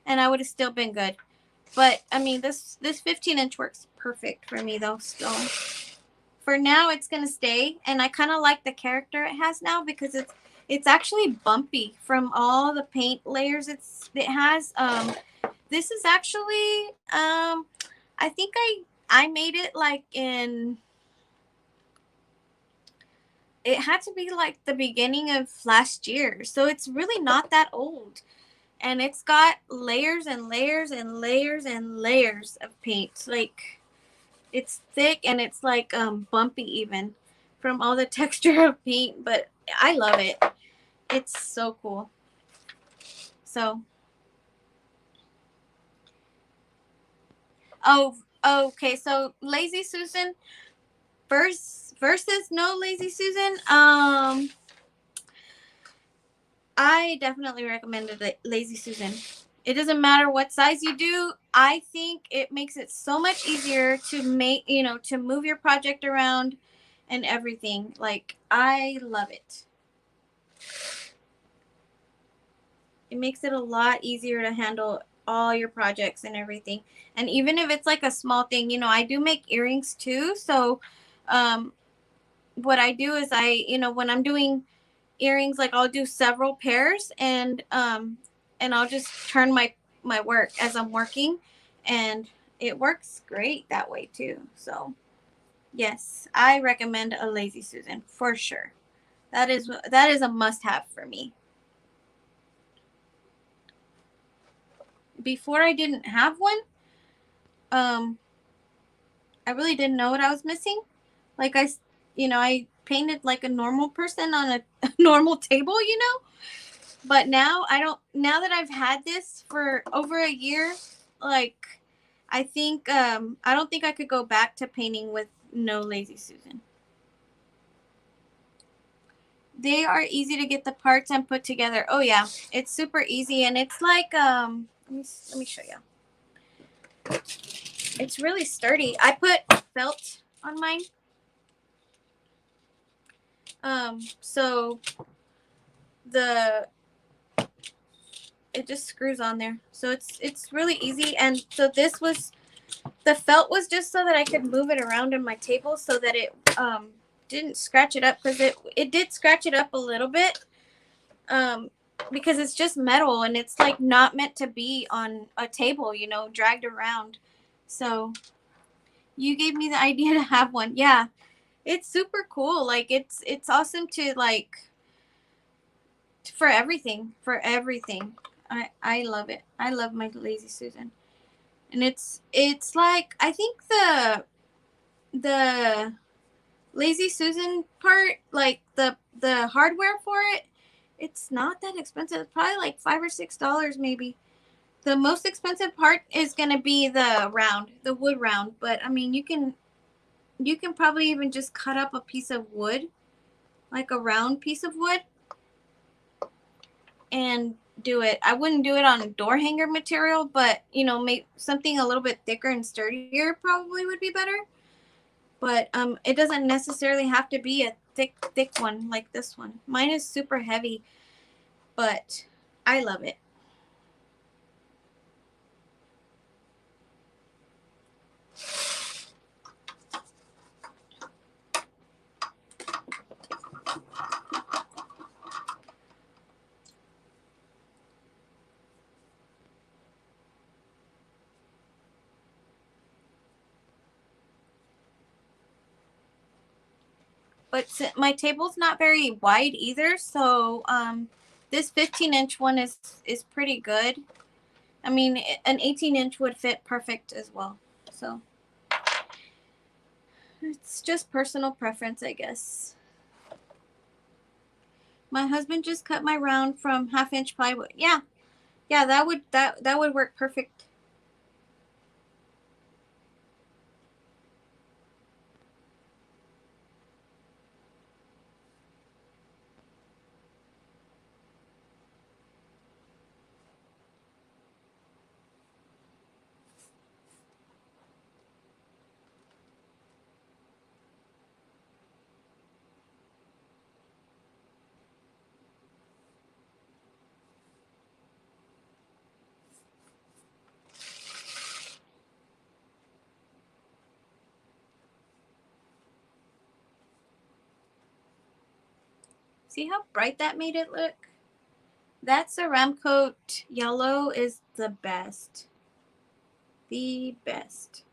and I would have still been good. But I mean, this 15-inch works perfect for me though. So for now, it's gonna stay, and I kind of like the character it has now because it's actually bumpy from all the paint layers it has. This is actually I think I made it like in. It had to be like the beginning of last year, so it's really not that old. And it's got layers and layers and layers and layers of paint. Like, it's thick and it's like bumpy even from all the texture of paint, but I love it. It's so cool. So, oh, okay. So Lazy Susan versus no Lazy Susan. I definitely recommended the Lazy Susan. It doesn't matter what size you do. I think it makes it so much easier to make, you know, to move your project around and everything. Like, I love it. It makes it a lot easier to handle all your projects and everything. And even if it's like a small thing, you know, I do make earrings too. So, what I do is you know, when I'm doing earrings, like I'll do several pairs and I'll just turn my work as I'm working, and it works great that way too. So yes, I recommend a Lazy Susan for sure. That is a must-have for me. Before I didn't have one. I really didn't know what I was missing. Like, I painted like a normal person on a normal table, you know. But now I don't. Now that I've had this for over a year, like, I think I don't think I could go back to painting with no Lazy Susan. They are easy to get the parts and put together. Oh yeah, it's super easy, and it's like let me show you. It's really sturdy. I put felt on mine. So it just screws on there. So it's really easy. And so the felt was just so that I could move it around on my table so that it didn't scratch it up, because it did scratch it up a little bit. because it's just metal and it's like not meant to be on a table, you know, dragged around. So you gave me the idea to have one. Yeah, it's super cool. Like it's awesome to like for everything, for everything. I love it. I love my Lazy Susan. And it's like I think the Lazy Susan part, like the hardware for it, it's not that expensive. It's probably like $5 or $6 maybe. The most expensive part is gonna be the round, the wood round. But I mean, you can probably even just cut up a piece of wood, like a round piece of wood, and do it. I wouldn't do it on door hanger material, but you know, make something a little bit thicker and sturdier probably would be better. But it doesn't necessarily have to be a thick one like this one. Mine is super heavy, but I love it. But my table's not very wide either, so this 15-inch one is pretty good. I mean, an 18-inch would fit perfect as well. So it's just personal preference, I guess. My husband just cut my round from 1/2 inch plywood. Yeah, yeah, that would work perfect. See how bright that made it look? That ceramic coat yellow is the best. The best.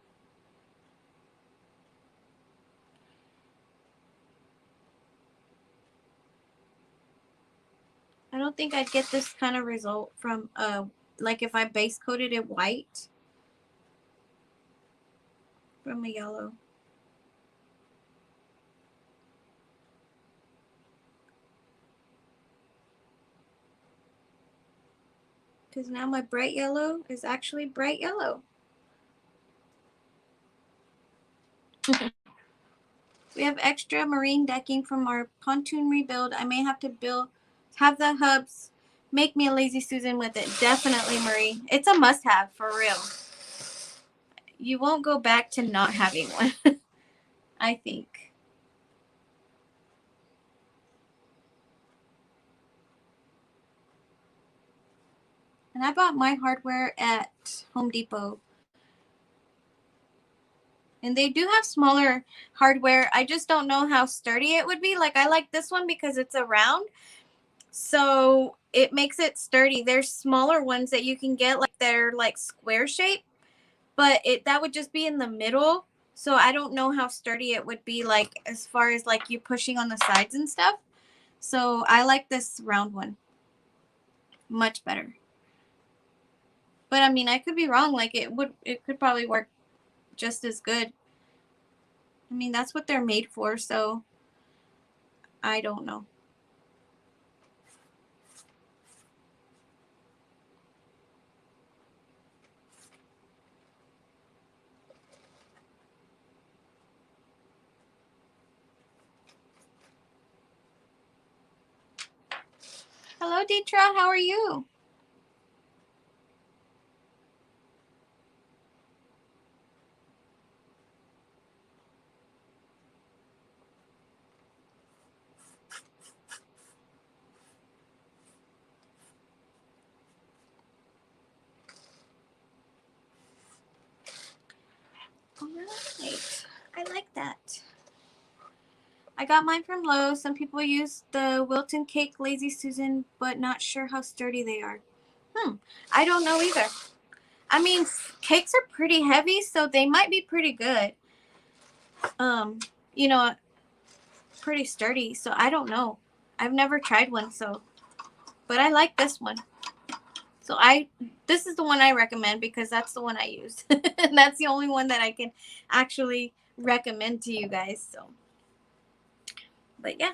I don't think I'd get this kind of result from like if I base coated it white from a yellow. Because now my bright yellow is actually bright yellow. We have extra marine decking from our pontoon rebuild. I may have to have the hubs, make me a Lazy Susan with it. Definitely, Marie. It's a must have for real. You won't go back to not having one, I think. And I bought my hardware at Home Depot. And they do have smaller hardware. I just don't know how sturdy it would be. Like I like this one because it's a round. So it makes it sturdy. There's smaller ones that you can get, like they're like square shape, but that would just be in the middle. So I don't know how sturdy it would be, like as far as like you pushing on the sides and stuff. So I like this round one much better. But I mean, I could be wrong. Like it could probably work just as good. I mean, that's what they're made for. So I don't know. Hello, Deetra. How are you? All right. I like that. I got mine from Lowe's. Some people use the Wilton Cake Lazy Susan, but not sure how sturdy they are. I don't know either. I mean, cakes are pretty heavy, so they might be pretty good. You know, pretty sturdy, so I don't know. I've never tried one, so, but I like this one. So this is the one I recommend because that's the one I use. And that's the only one that I can actually recommend to you guys. So, but yeah.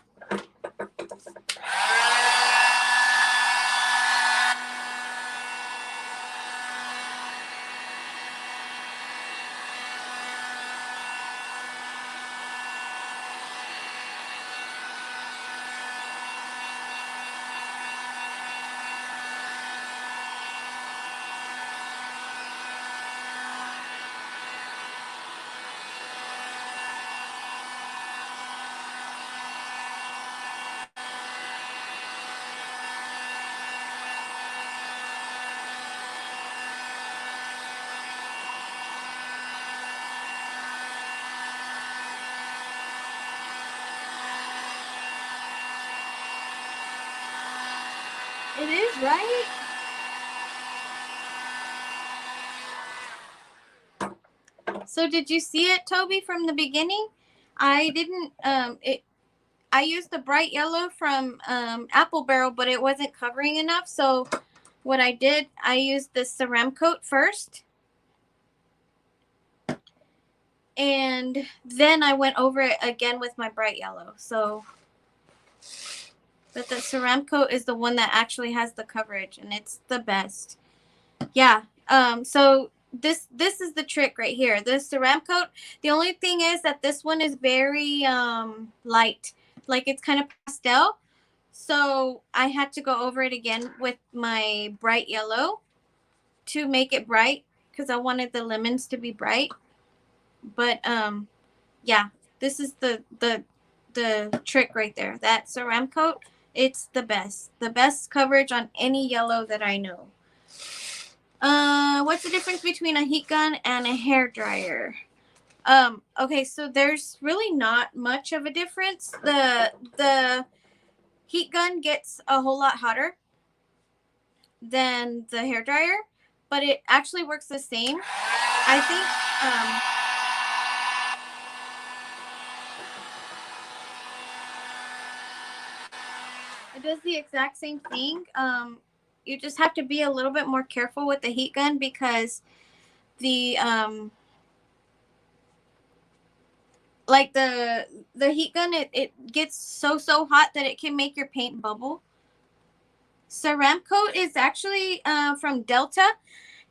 It is, right? So did you see it, Toby, from the beginning? I didn't, I used the bright yellow from Apple Barrel, but it wasn't covering enough. So what I did, I used the Ceramic Coat first. And then I went over it again with my bright yellow. So, but the Ceramic Coat is the one that actually has the coverage, and it's the best. Yeah. So this is the trick right here. This Ceramic Coat. The only thing is that this one is very light, like it's kind of pastel. So I had to go over it again with my bright yellow to make it bright because I wanted the lemons to be bright. But yeah, this is the trick right there. That Ceramic Coat, it's the best coverage on any yellow that I know. What's the difference between a heat gun and a hair dryer? Okay, so there's really not much of a difference. The heat gun gets a whole lot hotter than the hair dryer, but it actually works the same. I think it does the exact same thing. You just have to be a little bit more careful with the heat gun because the like the heat gun, it gets so hot that it can make your paint bubble. Ceramic Coat is actually from Delta,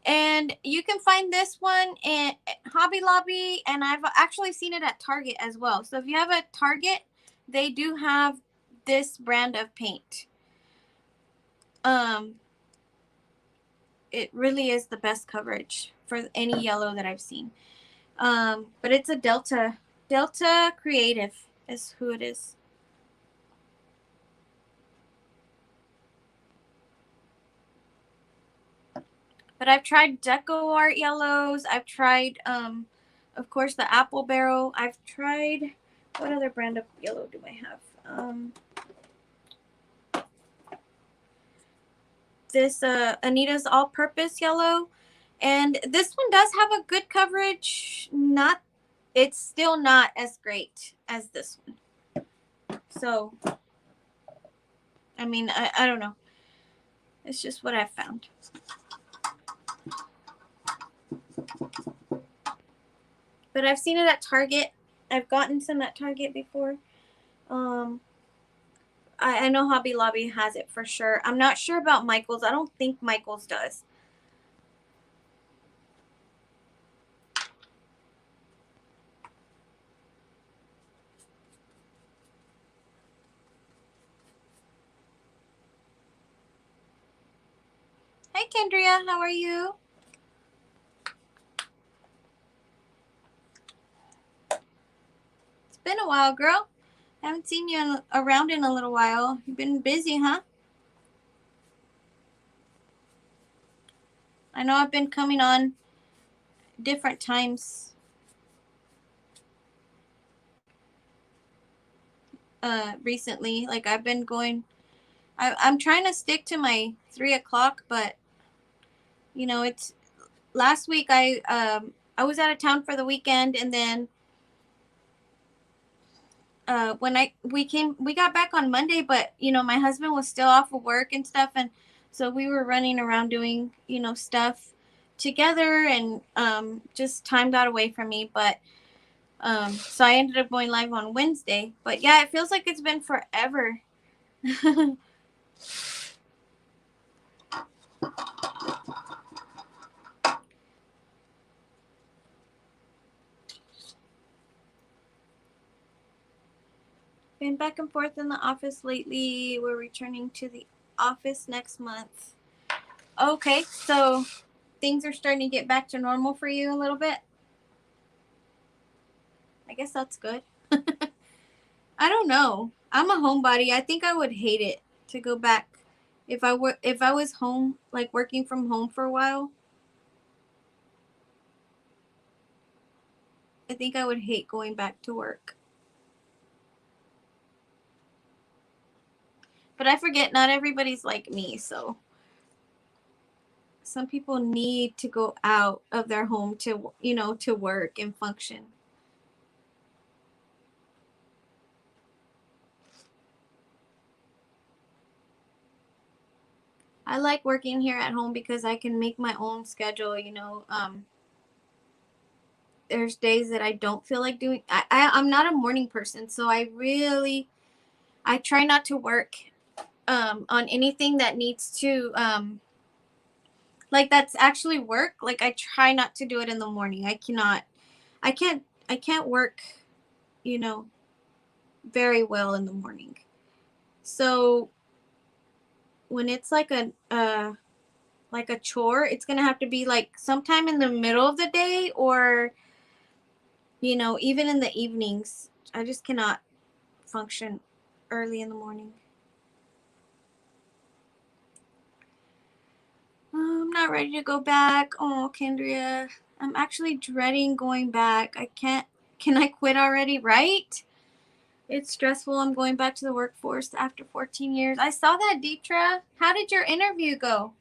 and you can find this one in Hobby Lobby, and I've actually seen it at Target as well. So if you have a Target, they do have this brand of paint. It really is the best coverage for any yellow that I've seen. But it's a Delta Creative is who it is. But I've tried Decoart yellows. I've tried, of course, the Apple Barrel. I've tried, what other brand of yellow do I have? This Anita's All-Purpose Yellow. And this one does have a good coverage. It's still not as great as this one. So, I mean, I don't know. It's just what I've found. But I've seen it at Target. I've gotten some at Target before. I know Hobby Lobby has it for sure. I'm not sure about Michael's. I don't think Michael's does. Hey, Kendria. How are you? It's been a while, girl. I haven't seen you around in a little while. You've been busy, huh? I know I've been coming on different times. recently. Like I've been going. I'm trying to stick to my 3 o'clock, but it's last week. I was out of town for the weekend, and then when we got back on Monday, but my husband was still off of work and stuff, and so we were running around doing stuff together, and just time got away from me. But so I ended up going live on Wednesday. But yeah, it feels like it's been forever. Been back and forth in the office lately. We're returning to the office next month. Okay, so things are starting to get back to normal for you a little bit. I guess that's good. I don't know. I'm a homebody. I think I would hate it to go back if I was home, like working from home for a while. I think I would hate going back to work. But I forget not everybody's like me, so some people need to go out of their home to work and function. I like working here at home because I can make my own schedule. There's days that I don't feel like doing. I'm not a morning person, so I try not to work on anything that needs to like that's actually work. Like I try not to do it in the morning. I can't work, you know, very well in the morning. So when it's like a chore, it's gonna have to be like sometime in the middle of the day, or even in the evenings. I just cannot function early in the morning. I'm not ready to go back. Oh, Kendria, I'm actually dreading going back. I can't. Can I quit already? Right? It's stressful. I'm going back to the workforce after 14 years. I saw that, Deetra. How did your interview go?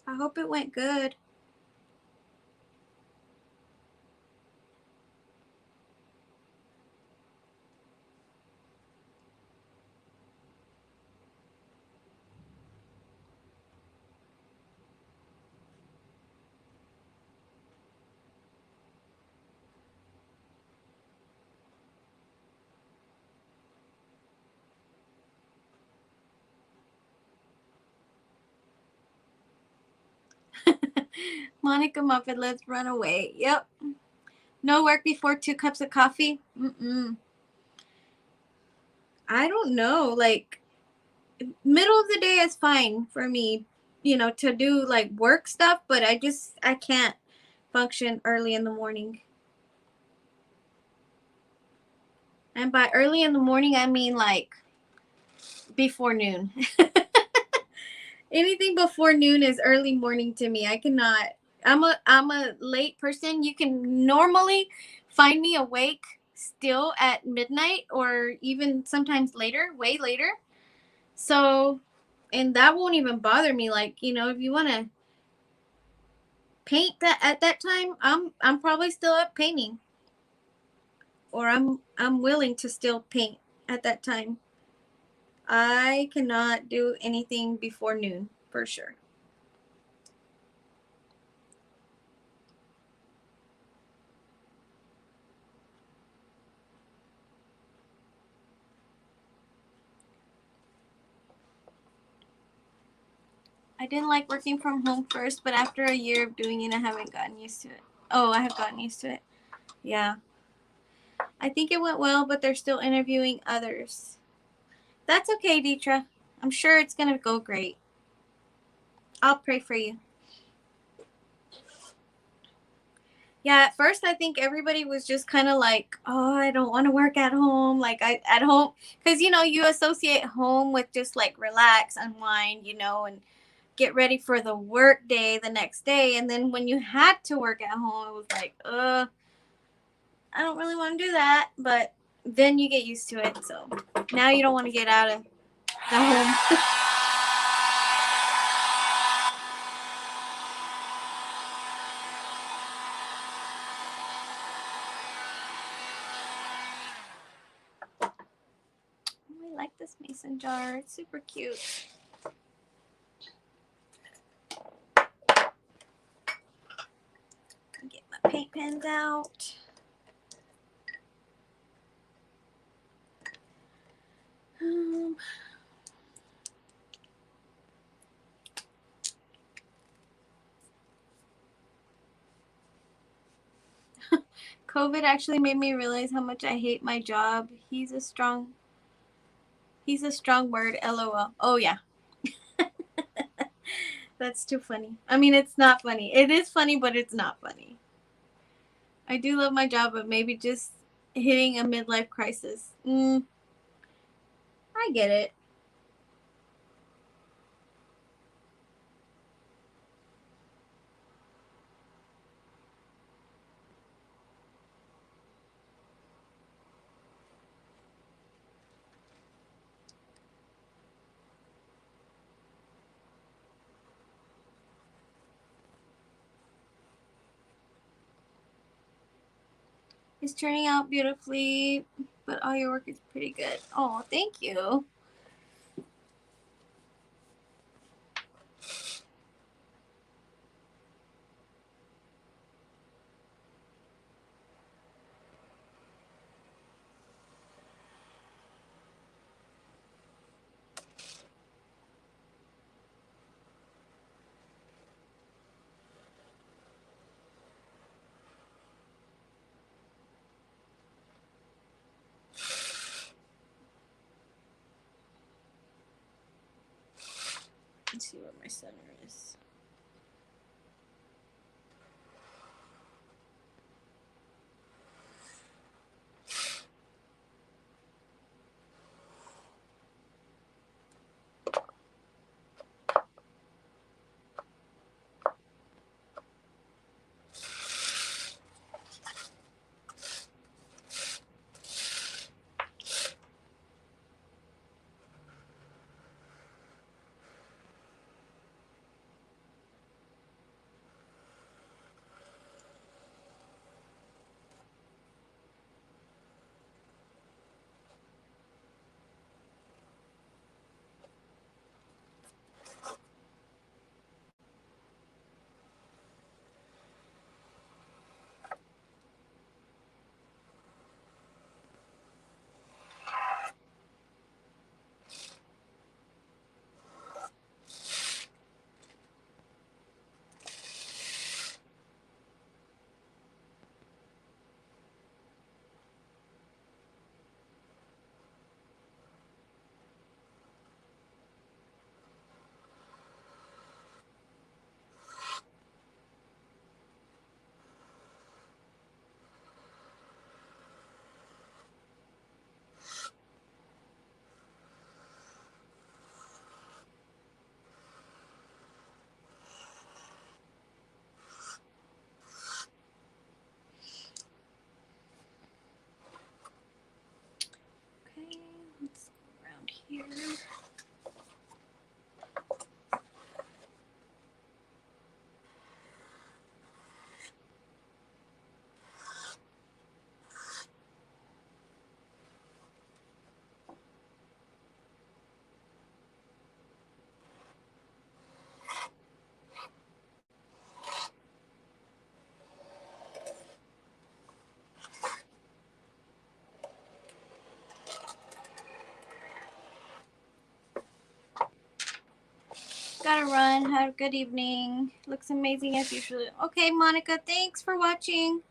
I hope it went good. Monica Muffet, let's run away. Yep. No work before 2 cups of coffee? Mm-mm. I don't know. Like, middle of the day is fine for me, to do like work stuff, but I can't function early in the morning. And by early in the morning, I mean like before noon. Anything before noon is early morning to me. I cannot. I'm a late person. You can normally find me awake still at midnight, or even sometimes later, way later. So, and that won't even bother me. Like, if you want to paint that at that time, I'm probably still up painting, or I'm willing to still paint at that time. I cannot do anything before noon for sure. I didn't like working from home first, but after a year of doing it, I haven't gotten used to it. Oh, I have gotten used to it. Yeah. I think it went well, but they're still interviewing others. That's okay, Deetra. I'm sure it's going to go great. I'll pray for you. Yeah, at first I think everybody was just kind of like, "Oh, I don't want to work at home." Like I at home, cuz you associate home with just like relax, unwind, and get ready for the work day the next day. And then when you had to work at home, it was like, ugh. I don't really want to do that, but then you get used to it. So now you don't want to get out of the home. I like this mason jar. It's super cute. Get my paint pens out. COVID actually made me realize how much I hate my job. He's a strong word, LOL. Oh yeah. That's too funny. I mean, it's not funny. It is funny, but it's not funny. I do love my job, but maybe just hitting a midlife crisis. I get it. It's turning out beautifully, but all your work is pretty good. Oh, thank you. Let's see where my center is. Okay, let's go around here. Gotta run. Have a good evening. Looks amazing as usual. Okay, Monica, thanks for watching.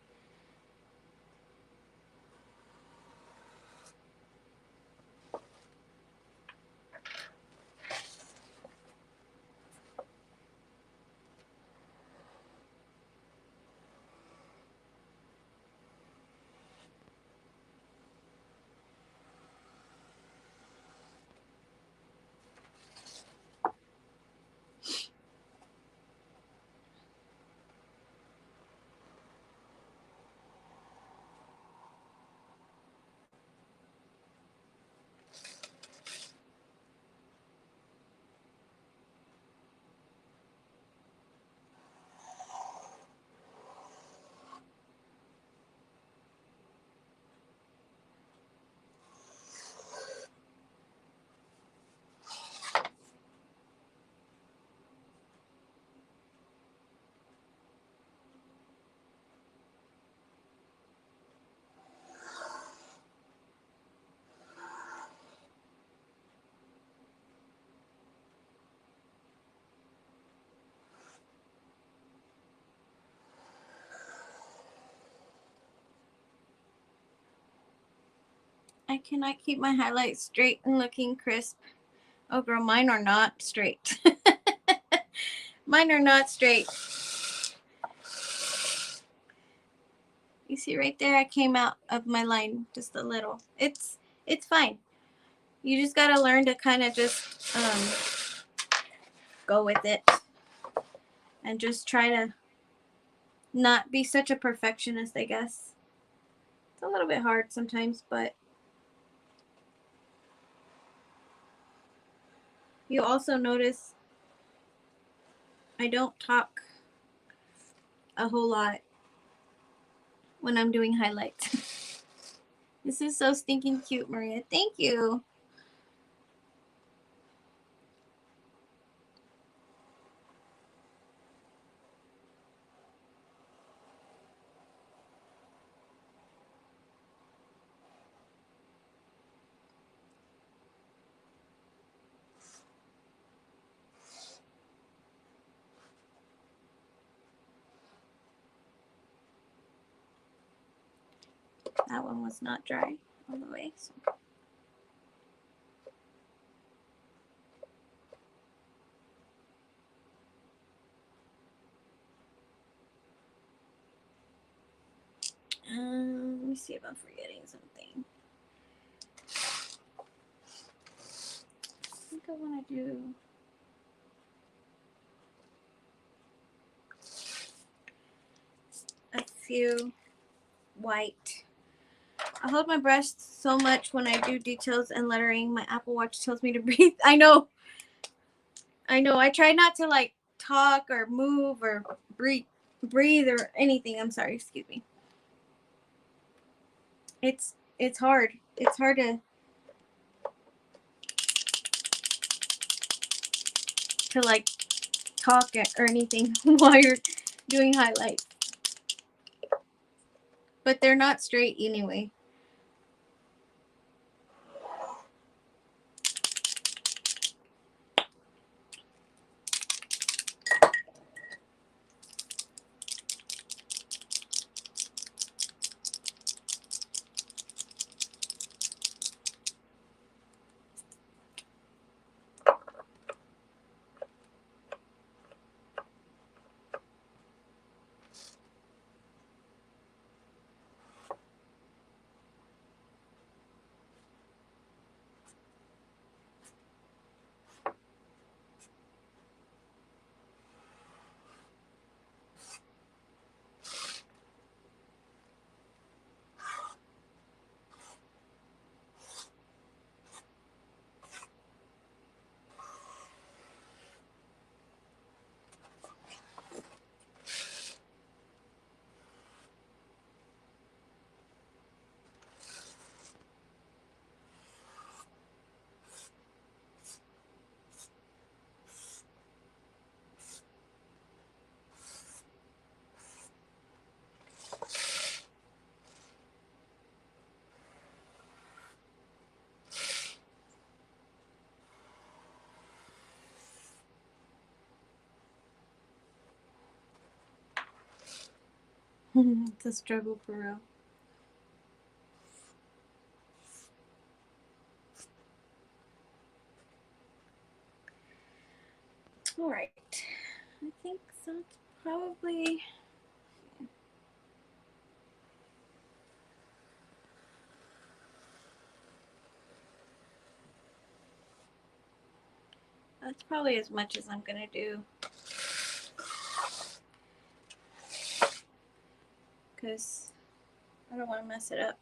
I cannot keep my highlights straight and looking crisp. Oh, girl, mine are not straight. Mine are not straight. You see right there, I came out of my line just a little. It's fine. You just gotta learn to kind of just go with it and just try to not be such a perfectionist, I guess. It's a little bit hard sometimes, but you also notice I don't talk a whole lot when I'm doing highlights. This is so stinking cute, Maria. Thank you. That one was not dry all the way. So. Let me see if I'm forgetting something. I think I want to do a few white. I hold my breath so much when I do details and lettering. My Apple Watch tells me to breathe. I know. I try not to like talk or move or breathe or anything. I'm sorry. Excuse me. It's hard. It's hard to like talk or anything while you're doing highlights. But they're not straight anyway. It's a struggle for real. All right. I think that's probably... That's probably as much as I'm going to do. Because I don't want to mess it up.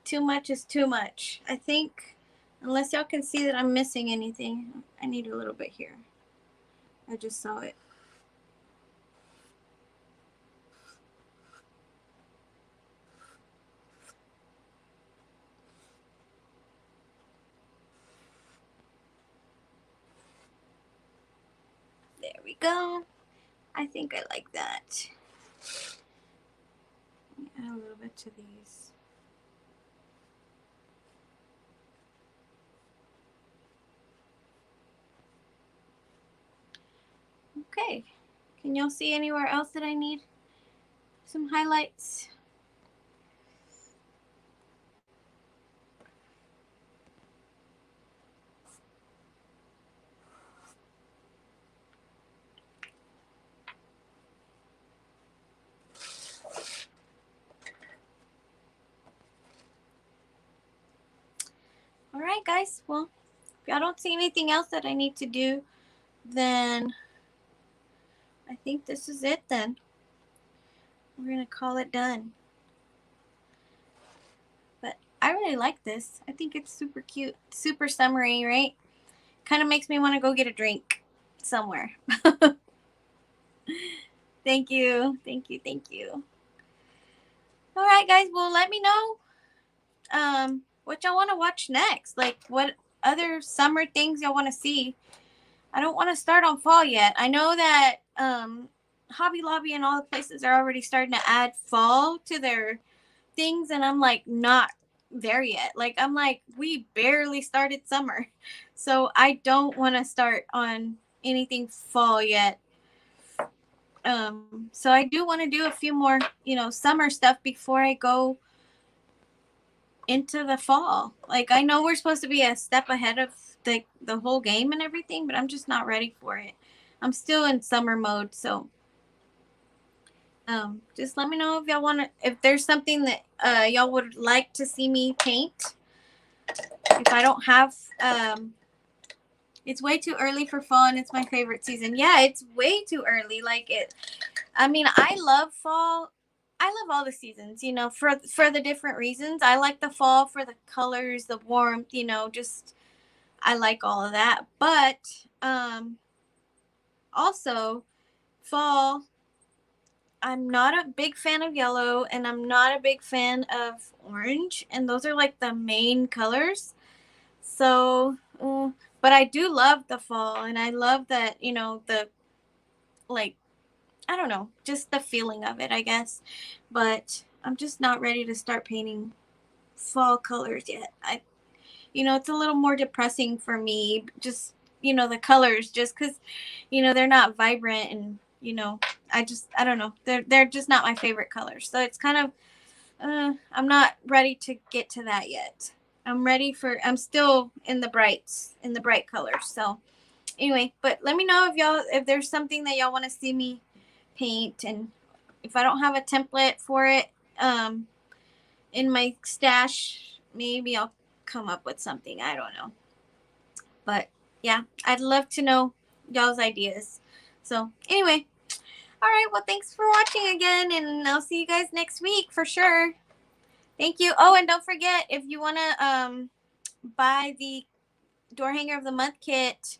Too much is too much. I think, unless y'all can see that I'm missing anything, I need a little bit here. I just saw it. There we go. I think I like that. Let me add a little bit to these. Okay. Can y'all see anywhere else that I need some highlights? guys. Well, if y'all don't see anything else that I need to do, then I think this is it then. We're going to call it done. But I really like this. I think it's super cute. Super summery, right? Kind of makes me want to go get a drink somewhere. Thank you. Thank you. Thank you. All right, guys. Well, let me know what y'all want to watch next. Like, what other summer things y'all want to see. I don't want to start on fall yet. I know that Hobby Lobby and all the places are already starting to add fall to their things, and I'm like not there yet. Like, I'm like, we barely started summer, so I don't want to start on anything fall yet. So I do want to do a few more, summer stuff before I go into the fall. Like, I know we're supposed to be a step ahead of the whole game and everything, but I'm just not ready for it. I'm still in summer mode, so just let me know if there's something that y'all would like to see me paint. If I don't have it's way too early for fall, and it's my favorite season. Yeah, it's way too early. I love fall. I love all the seasons, for the different reasons. I like the fall for the colors, the warmth, just I like all of that. But also fall, I'm not a big fan of yellow, and I'm not a big fan of orange, and those are like the main colors. So, but I do love the fall, and I love that, like, I don't know, just the feeling of it, I guess. But I'm just not ready to start painting fall colors yet. It's a little more depressing for me, just, the colors, just because, they're not vibrant, and, I don't know. They're just not my favorite colors. So it's kind of, I'm not ready to get to that yet. I'm still in the bright colors. So anyway, but let me know if there's something that y'all want to see me paint, and if I don't have a template for it in my stash, maybe I'll come up with something. I don't know. But yeah, I'd love to know y'all's ideas. So anyway, all right, well, thanks for watching again, and I'll see you guys next week for sure. Thank you. Oh, and don't forget, if you want to buy the door hanger of the month kit,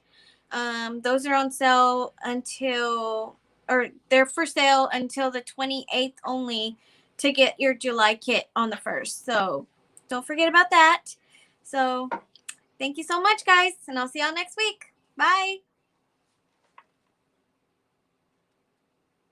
those are on sale they're for sale until the 28th only, to get your July kit on the 1st. So don't forget about that. So thank you so much, guys, and I'll see y'all next week. Bye.